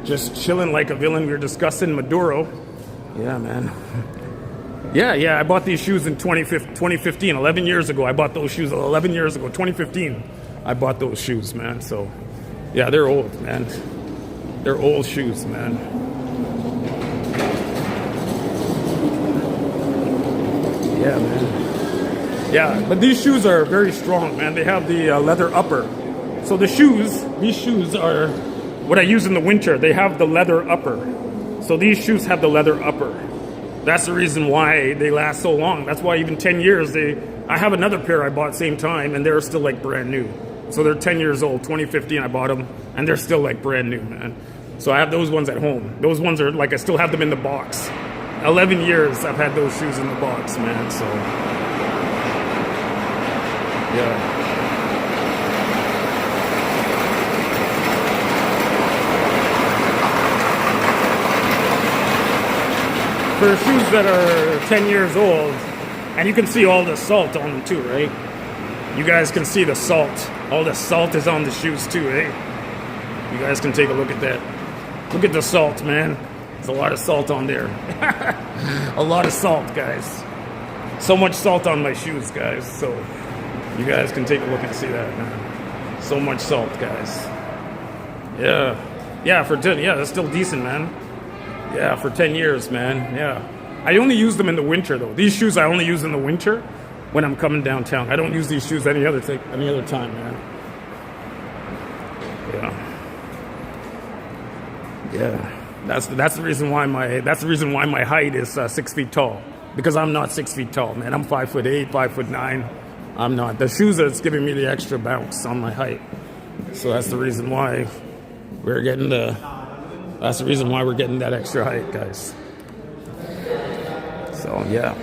Just chilling like a villain. We were discussing Maduro. Yeah, man. Yeah, I bought these shoes in 2015, 11 years ago. I bought those shoes 11 years ago, 2015. I bought those shoes, man. So, yeah, they're old, man. They're old shoes, man. Yeah, man. Yeah, but these shoes are very strong, man. They have the leather upper. So these shoes are what I use in the winter. They have the leather upper. So these shoes have the leather upper. That's the reason why they last so long. That's why even 10 years, I have another pair I bought same time, and they're still like brand new. So they're 10 years old. 2015 I bought them, and they're still like brand new, man. So I have those ones at home. Those ones are like, I still have them in the box. 11 years I've had those shoes in the box, man. So yeah. For shoes that are 10 years old, and you can see all the salt on them too, right? You guys can see the salt. All the salt is on the shoes too, eh? You guys can take a look at that. Look at the salt, man. There's a lot of salt on there. A lot of salt, guys. So much salt on my shoes, guys. So you guys can take a look and see that, man. So much salt, guys. Yeah, for 10. Yeah, that's still decent, man. Yeah, for 10 years, man. Yeah. I only use them in the winter, though. These shoes I only use in the winter when I'm coming downtown. I don't use these shoes any other time, man. Yeah. That's the reason why my height is 6 feet tall, because I'm not 6 feet tall, man. I'm 5'8", 5'9". I'm not. The shoes that's giving me the extra bounce on my height. So that's the reason why we're getting that extra height, guys. So yeah,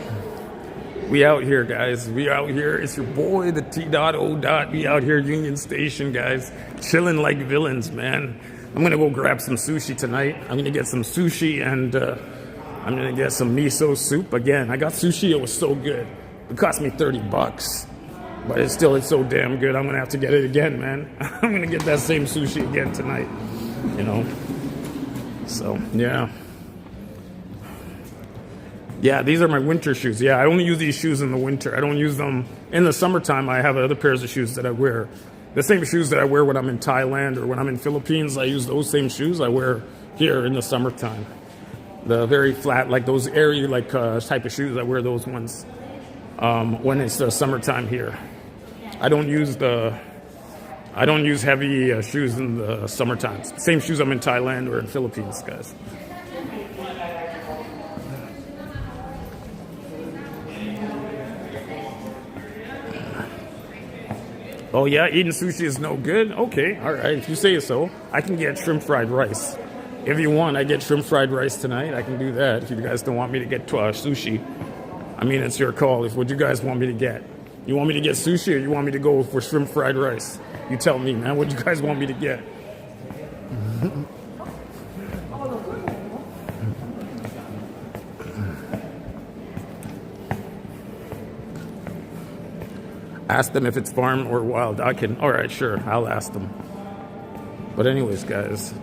we out here, guys. We out here. It's your boy, the T.O. We out here, Union Station, guys, chilling like villains, man. I'm gonna go grab some sushi tonight. I'm gonna get some sushi, and I'm gonna get some miso soup again. I got sushi. It was so good. It cost me $30, but it's so damn good. I'm gonna have to get it again, man. I'm gonna get that same sushi again tonight. You know. So yeah. Yeah, these are my winter shoes. Yeah, I only use these shoes in the winter. I don't use them in the summertime. I have other pairs of shoes that I wear. The same shoes that I wear when I'm in Thailand or when I'm in Philippines, I use those same shoes I wear here in the summertime. The very flat, like those airy, type of shoes, I wear those ones when it's the summertime here. I don't use heavy shoes in the summertime. Same shoes I'm in Thailand or in Philippines, guys. Oh yeah, eating sushi is no good? Okay, all right, if you say so. I can get shrimp fried rice. If you want, I get shrimp fried rice tonight. I can do that if you guys don't want me to get sushi. I mean, it's your call. If what you guys want me to get. You want me to get sushi or you want me to go for shrimp fried rice? You tell me, man. What do you guys want me to get? Ask them if it's farm or wild. I can. All right, sure. I'll ask them. But anyways, guys,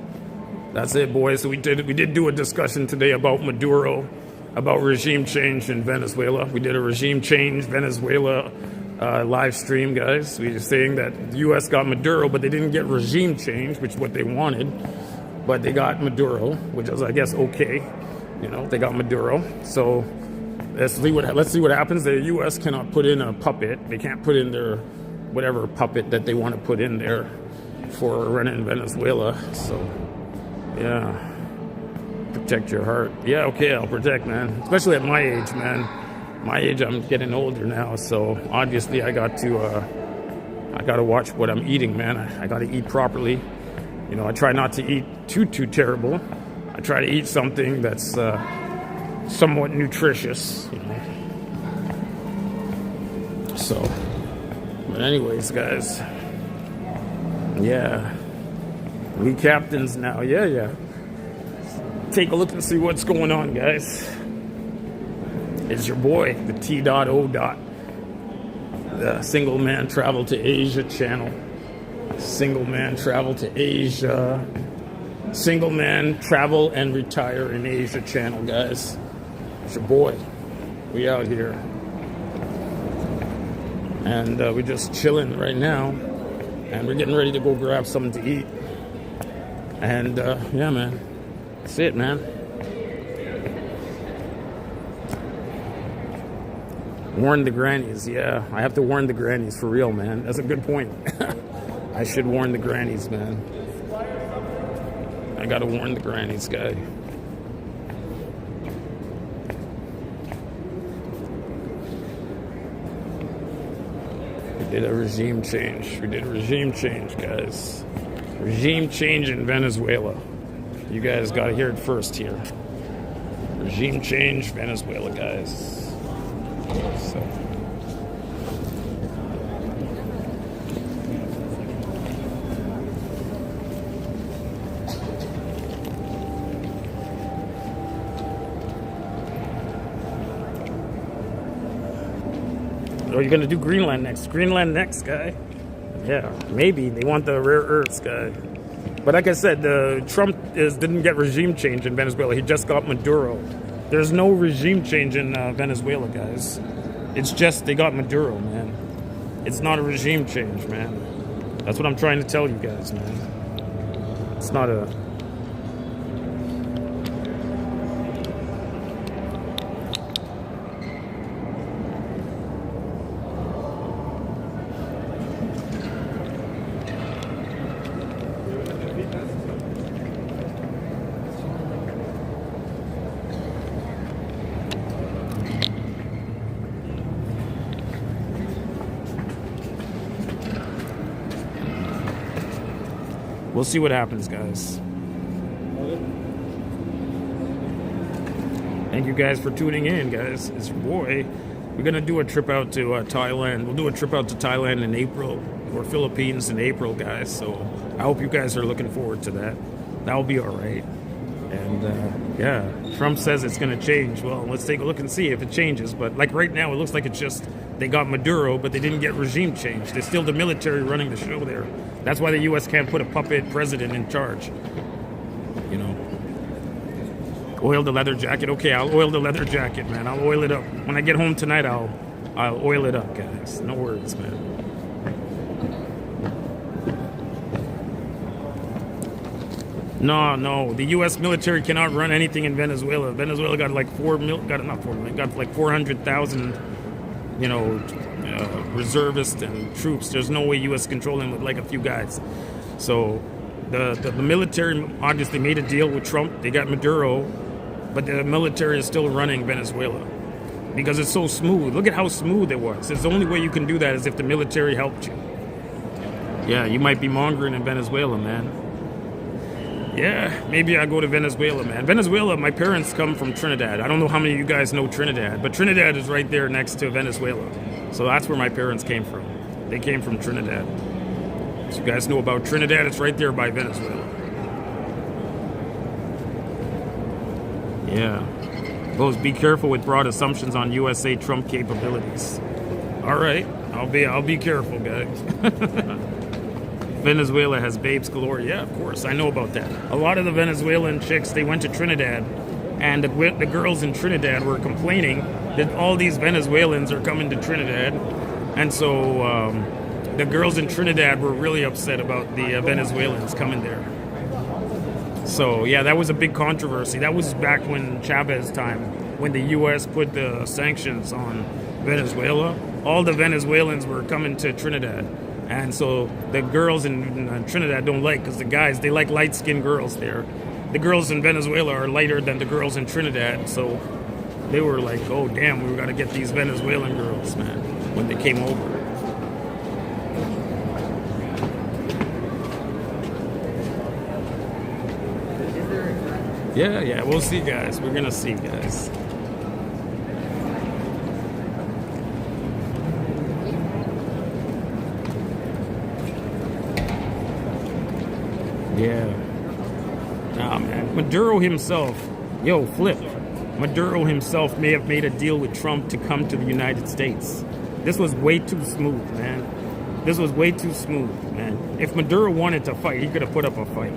that's it, boys. So we did do a discussion today about Maduro, about regime change in Venezuela. We did a regime change Venezuela live stream, guys. We were saying that the U.S. got Maduro, but they didn't get regime change, which is what they wanted. But they got Maduro, which is, I guess, okay. You know, they got Maduro. So let's see what happens. The U.S. cannot put in a puppet. They can't put in their whatever puppet that they want to put in there for running Venezuela. So, yeah. Protect your heart. Yeah, okay, I'll protect, man. Especially at my age, man. My age, I'm getting older now, so obviously I got to watch what I'm eating, man. I got to eat properly. You know, I try not to eat too terrible. I try to eat something that's somewhat nutritious, you know. So, but anyways, guys. Yeah. We captains now. Yeah. Take a look and see what's going on, guys. It's your boy, the T.O. The Single Man Travel to Asia channel. Single Man Travel to Asia. Single Man Travel and Retire in Asia channel, guys. It's your boy. We out here. And we're just chilling right now. And we're getting ready to go grab something to eat. And yeah, man. That's it, man. Warn the grannies. Yeah, I have to warn the grannies for real, man. That's a good point. I should warn the grannies, man. I gotta warn the grannies, guy. We did a regime change. We did a regime change, guys. Regime change in Venezuela. You guys gotta hear it first here. Regime change, Venezuela, guys. So. Oh, you're gonna do Greenland next. Greenland next, guy. Yeah, maybe. They want the rare earths, guy. But like I said, Trump didn't get regime change in Venezuela. He just got Maduro. There's no regime change in Venezuela, guys. It's just they got Maduro, man. It's not a regime change, man. That's what I'm trying to tell you guys, man. It's not a... We'll see what happens, guys. Thank you guys for tuning in, guys. It's your boy. We're going to do a trip out to Thailand. We'll do a trip out to Thailand in April, or Philippines in April, guys. So I hope you guys are looking forward to that. That'll be all right. And yeah, Trump says it's going to change. Well, let's take a look and see if it changes. But like right now, it looks like it's just they got Maduro, but they didn't get regime change. There's still the military running the show there. That's why the U.S. can't put a puppet president in charge. You know. Oil the leather jacket. Okay, I'll oil the leather jacket, man. I'll oil it up. When I get home tonight, I'll oil it up, guys. No worries, man. No. The U.S. military cannot run anything in Venezuela. Venezuela got like 400,000 reservists and troops. There's no way U.S. controlling with like a few guys. So the military obviously made a deal with Trump. They got Maduro, but the military is still running Venezuela because it's so smooth. Look at how smooth it was. It's the only way you can do that is if the military helped you. Yeah, you might be mongering in Venezuela, man. Yeah, maybe I go to Venezuela, man. Venezuela, my parents come from Trinidad. I don't know how many of you guys know Trinidad, but Trinidad is right there next to Venezuela. So that's where my parents came from. They came from Trinidad. So you guys know about Trinidad, it's right there by Venezuela. Yeah. Those be careful with broad assumptions on USA Trump capabilities. All right, I'll be careful, guys. Venezuela has babes galore. Yeah, of course, I know about that. A lot of the Venezuelan chicks, they went to Trinidad, and the girls in Trinidad were complaining that all these Venezuelans are coming to Trinidad, and so the girls in Trinidad were really upset about the Venezuelans coming there. So yeah, that was a big controversy. That was back when Chavez time, when the U.S. put the sanctions on Venezuela. All the Venezuelans were coming to Trinidad. And so the girls in Trinidad don't like, because the guys, they like light-skinned girls there. The girls in Venezuela are lighter than the girls in Trinidad. So they were like, oh, damn, we got to get these Venezuelan girls, man, when they came over. Yeah, we'll see, guys. We're going to see, guys. Yeah. Nah, man. Maduro himself, Maduro himself may have made a deal with Trump to come to the United States. This was way too smooth, man. This was way too smooth, man. If Maduro wanted to fight, he could have put up a fight.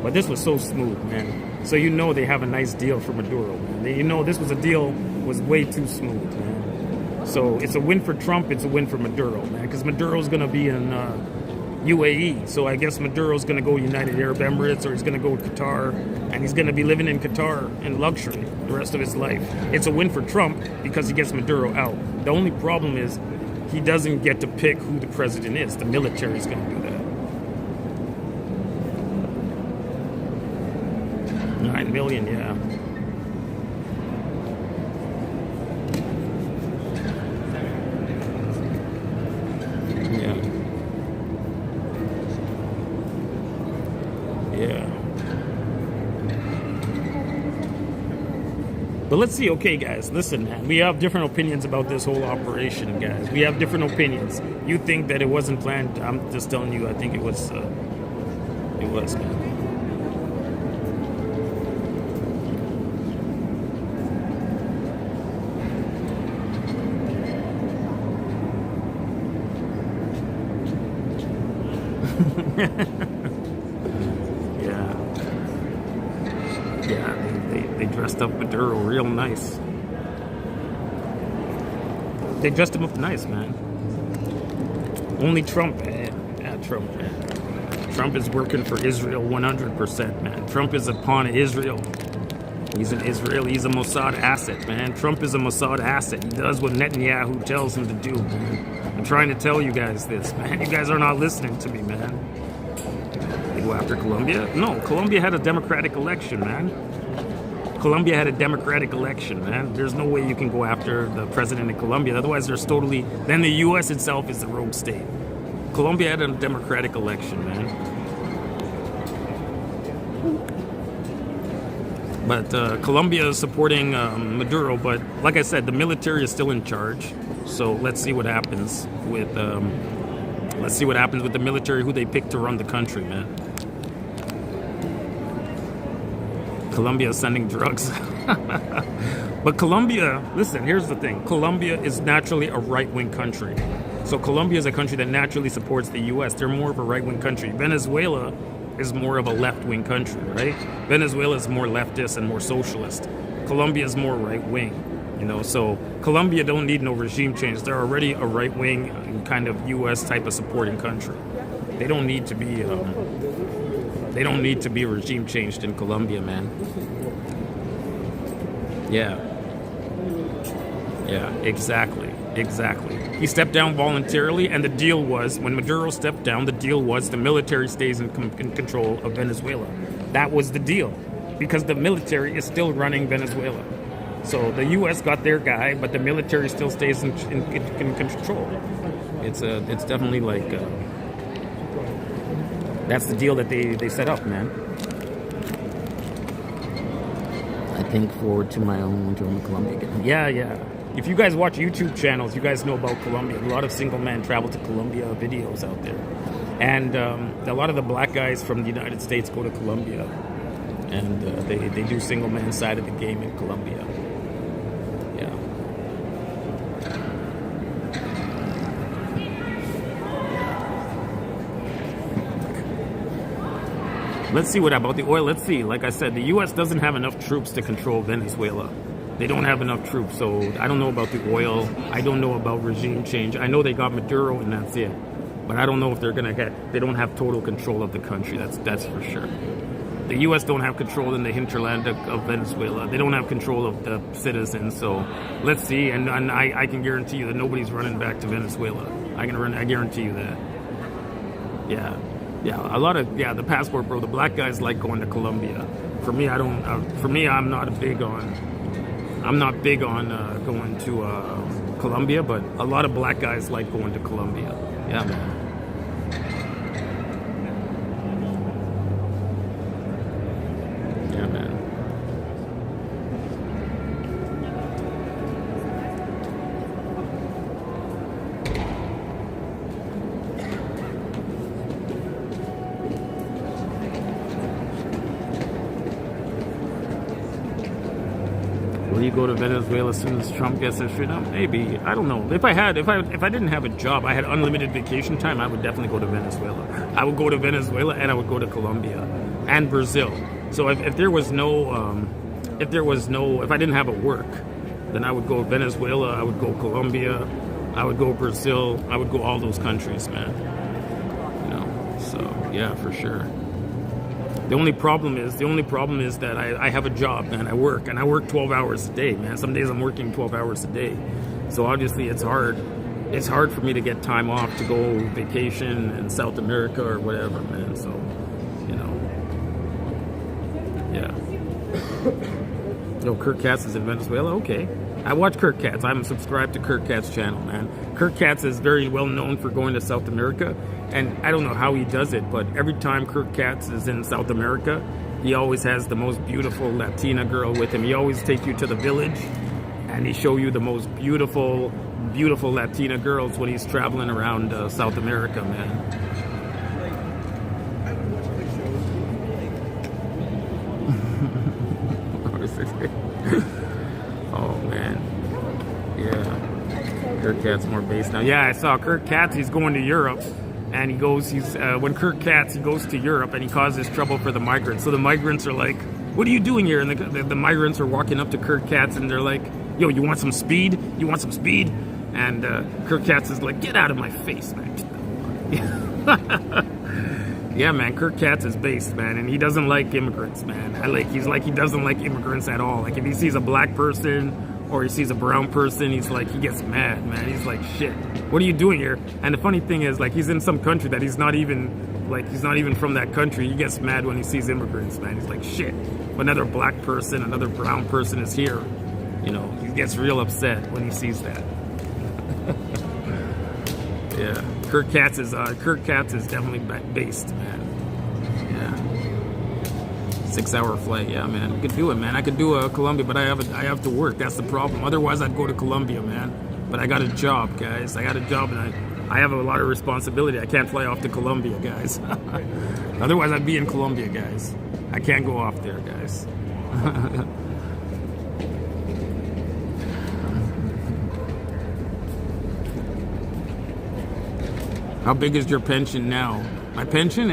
But this was so smooth, man. So you know they have a nice deal for Maduro, man. You know this was a deal was way too smooth, man. So it's a win for Trump, it's a win for Maduro, man. Because Maduro's going to be in UAE. So I guess Maduro's going to go United Arab Emirates, or he's going to go to Qatar, and he's going to be living in Qatar in luxury the rest of his life. It's a win for Trump because he gets Maduro out. The only problem is he doesn't get to pick who the president is. The military is going to do that. 9 million, yeah. But let's see. Okay, guys, listen, man. We have different opinions about this whole operation, guys. We have different opinions. You think that it wasn't planned. I'm just telling you, I think it was, man. They dressed up Maduro real nice. They dressed him up nice, man. Only Trump, man. Yeah, Trump, man. Trump is working for Israel 100%, man. Trump is a pawn of Israel. He's an Israeli. He's a Mossad asset, man. Trump is a Mossad asset. He does what Netanyahu tells him to do, man. I'm trying to tell you guys this, man. You guys are not listening to me, man. They go after Colombia? No, Colombia had a democratic election, man. Colombia had a democratic election, man. There's no way you can go after the president of Colombia. Otherwise, there's totally... Then the U.S. itself is the rogue state. Colombia had a democratic election, man. But Colombia is supporting Maduro. But like I said, the military is still in charge. So let's see what happens with... let's see what happens with the military, who they pick to run the country, man. Colombia is sending drugs. But Colombia, listen, here's the thing. Colombia is naturally a right-wing country. So Colombia is a country that naturally supports the U.S. They're more of a right-wing country. Venezuela is more of a left-wing country, right? Venezuela is more leftist and more socialist. Colombia is more right-wing, you know. So Colombia don't need no regime change. They're already a right-wing kind of U.S. type of supporting country. They don't need to be... They don't need to be regime changed in Colombia, man. Yeah, exactly. Exactly. He stepped down voluntarily, and the deal was, when Maduro stepped down, the deal was the military stays in control of Venezuela. That was the deal, because the military is still running Venezuela. So the U.S. got their guy, but the military still stays in control. It's definitely like that's the deal that they set up, man. I think forward to my own winter in Colombia again. Yeah. If you guys watch YouTube channels, you guys know about Colombia. A lot of single man travel to Colombia videos out there. And a lot of the black guys from the United States go to Colombia. And they do single man side of the game in Colombia. Yeah. Let's see what about the oil. Let's see. Like I said, the U.S. doesn't have enough troops to control Venezuela. They don't have enough troops, so I don't know about the oil. I don't know about regime change. I know they got Maduro, and that's it. But I don't know if they're gonna get. They don't have total control of the country. That's for sure. The U.S. don't have control in the hinterland of Venezuela. They don't have control of the citizens. So let's see. And I can guarantee you that nobody's running back to Venezuela. I guarantee you that. Yeah. A lot of the passport, bro. The black guys like going to Colombia. For me, I don't. I'm not big on. I'm not big on going to Colombia, but a lot of black guys like going to Colombia. Yeah, man. Yeah, man. Will you go to Venezuela as soon as Trump gets his freedom? Maybe. I don't know. If I didn't have a job, I had unlimited vacation time, I would definitely go to Venezuela. I would go to Venezuela and I would go to Colombia and Brazil. So if I didn't have a work, then I would go Venezuela, I would go Colombia, I would go Brazil, I would go all those countries, man. So yeah, for sure. The only problem is that I have a job, man. I work 12 hours a day, man. Some days I'm working 12 hours a day. So obviously it's hard. It's hard for me to get time off to go vacation in South America or whatever, man. So, yeah. Kirk Katz is in Venezuela? Okay. I watch Kirk Katz. I'm subscribed to Kirk Katz channel, man. Kirk Katz is very well known for going to South America. And I don't know how he does it, but every time Kirk Katz is in South America, he always has the most beautiful Latina girl with him. He always takes you to the village, and he show you the most beautiful Latina girls when he's traveling around South America, man. Oh, man. Yeah. Kirk Katz more based now. Yeah, I saw Kirk Katz. He's going to Europe. And when Kirk Katz, he goes to Europe and he causes trouble for the migrants. So the migrants are like, what are you doing here? And the migrants are walking up to Kirk Katz and they're like, yo, you want some speed? You want some speed? And Kirk Katz is like, get out of my face, man. Yeah, man, Kirk Katz is based, man. And he doesn't like immigrants, man. He doesn't like immigrants at all. Like if he sees a black person or he sees a brown person, he gets mad, man. He's like, shit, what are you doing here? And the funny thing is, like, he's in some country that he's not even from that country. He gets mad when he sees immigrants, man. He's like, shit, another black person, another brown person is here. He gets real upset when he sees that. Yeah, Kirk Katz is definitely based, man. Yeah. 6-hour flight, yeah, man. I could do it, man. I could do Colombia, but I have to work. That's the problem. Otherwise, I'd go to Colombia, man. But I got a job, guys. I got a job, and I have a lot of responsibility. I can't fly off to Colombia, guys. Otherwise, I'd be in Colombia, guys. I can't go off there, guys. How big is your pension now? My pension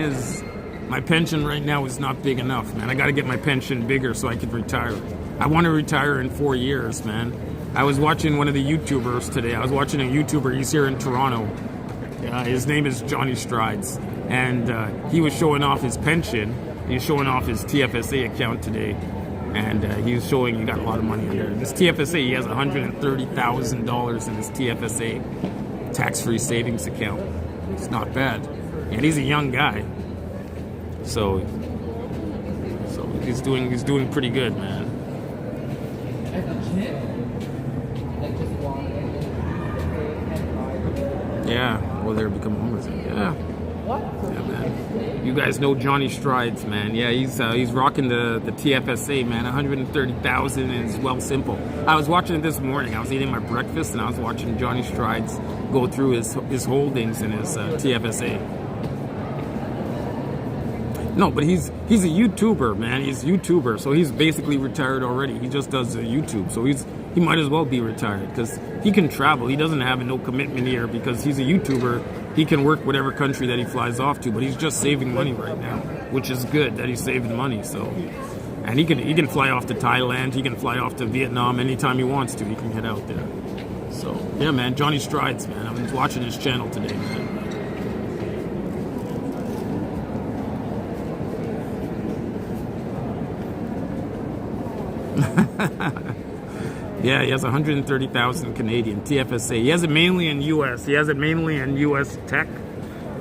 right now is not big enough, man. I got to get my pension bigger so I can retire. I want to retire in 4 years, man. I was watching one of the YouTubers today. I was watching a YouTuber. He's here in Toronto. His name is Johnny Strides. And he was showing off his pension. He's showing off his TFSA account today. and he's showing he got a lot of money under this TFSA. He has $130,000 in his TFSA tax-free savings account. It's not bad, and he's a young guy, so he's doing pretty good, man. Yeah, well, they're becoming homeless. Yeah. Yeah, man. You guys know Johnny Strides, man. Yeah, he's rocking the TFSA, man. 130,000 is well simple. I was watching it this morning. I was eating my breakfast and I was watching Johnny Strides go through his holdings in his TFSA. No, but he's a YouTuber, man. He's a YouTuber, so he's basically retired already. He just does YouTube, so he might as well be retired because he can travel. He doesn't have no commitment here because he's a YouTuber. He can work whatever country that he flies off to, but he's just saving money right now, which is good that he's saving money. So, and he can fly off to Thailand. He can fly off to Vietnam anytime he wants to. He can head out there. So yeah, man, Johnny Strides, man. I'm watching his channel today, man. Yeah, he has 130,000 Canadian TFSA. He has it mainly in US. He has it mainly in US Tech,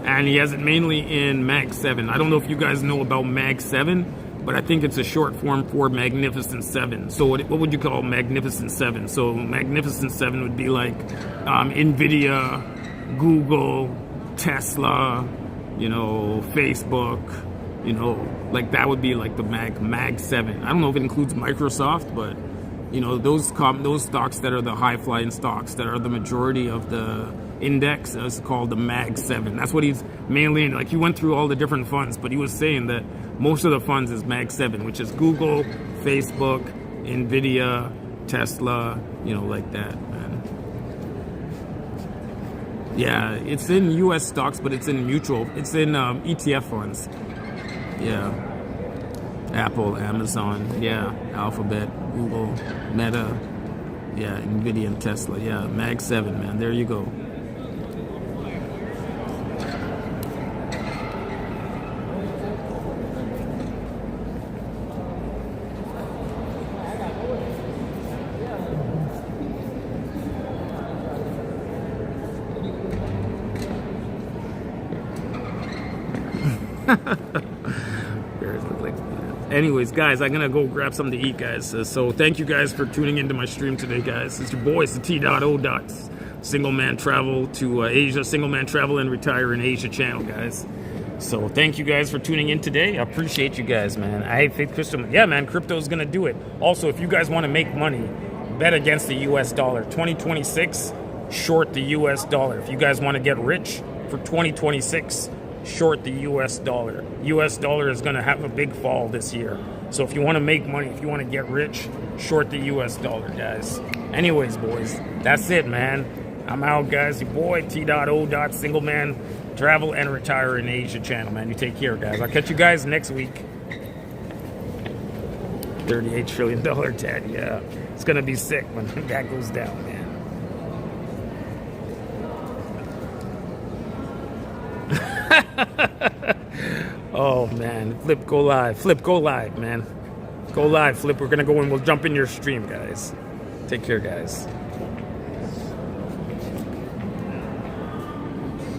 and he has it mainly in Mag 7. I don't know if you guys know about Mag 7, but I think it's a short form for Magnificent 7. So what would you call Magnificent 7? So Magnificent 7 would be like NVIDIA, Google, Tesla, Facebook, like that would be like the Mag 7. I don't know if it includes Microsoft, but those stocks that are the high flying stocks that are the majority of the index is called the Mag 7. That's what he's mainly in. Like, he went through all the different funds, but he was saying that most of the funds is Mag 7, which is Google, Facebook, NVIDIA, Tesla, like that, man. Yeah, it's in US stocks, but it's in ETF funds. Yeah. Apple, Amazon, yeah, Alphabet, Google, Meta, yeah, NVIDIA and Tesla, yeah, Mag 7, man, there you go. Anyways, guys, I'm gonna go grab something to eat, guys. So thank you guys for tuning into my stream today, guys. It's your boy, it's the T.O. Single Man Travel to Asia, Single Man Travel and Retire in Asia channel, guys. So thank you guys for tuning in today. I appreciate you guys, man. I hate crypto. Yeah, man, crypto's gonna do it. Also, if you guys want to make money, bet against the US dollar. 2026, short the US dollar. If you guys want to get rich for 2026, short the US dollar. US dollar is going to have a big fall this year. So if you want to make money, if you want to get rich, short the US dollar, guys. Anyways, boys, that's it, man. I'm out, guys. Your boy, T.O. Single Man Travel and Retire in Asia channel, man. You take care, guys. I'll catch you guys next week. $38 trillion debt, yeah. It's going to be sick when that goes down, man. Oh, man. Flip, go live. Flip, go live, man. Go live, Flip. We're going to go and we'll jump in your stream, guys. Take care, guys.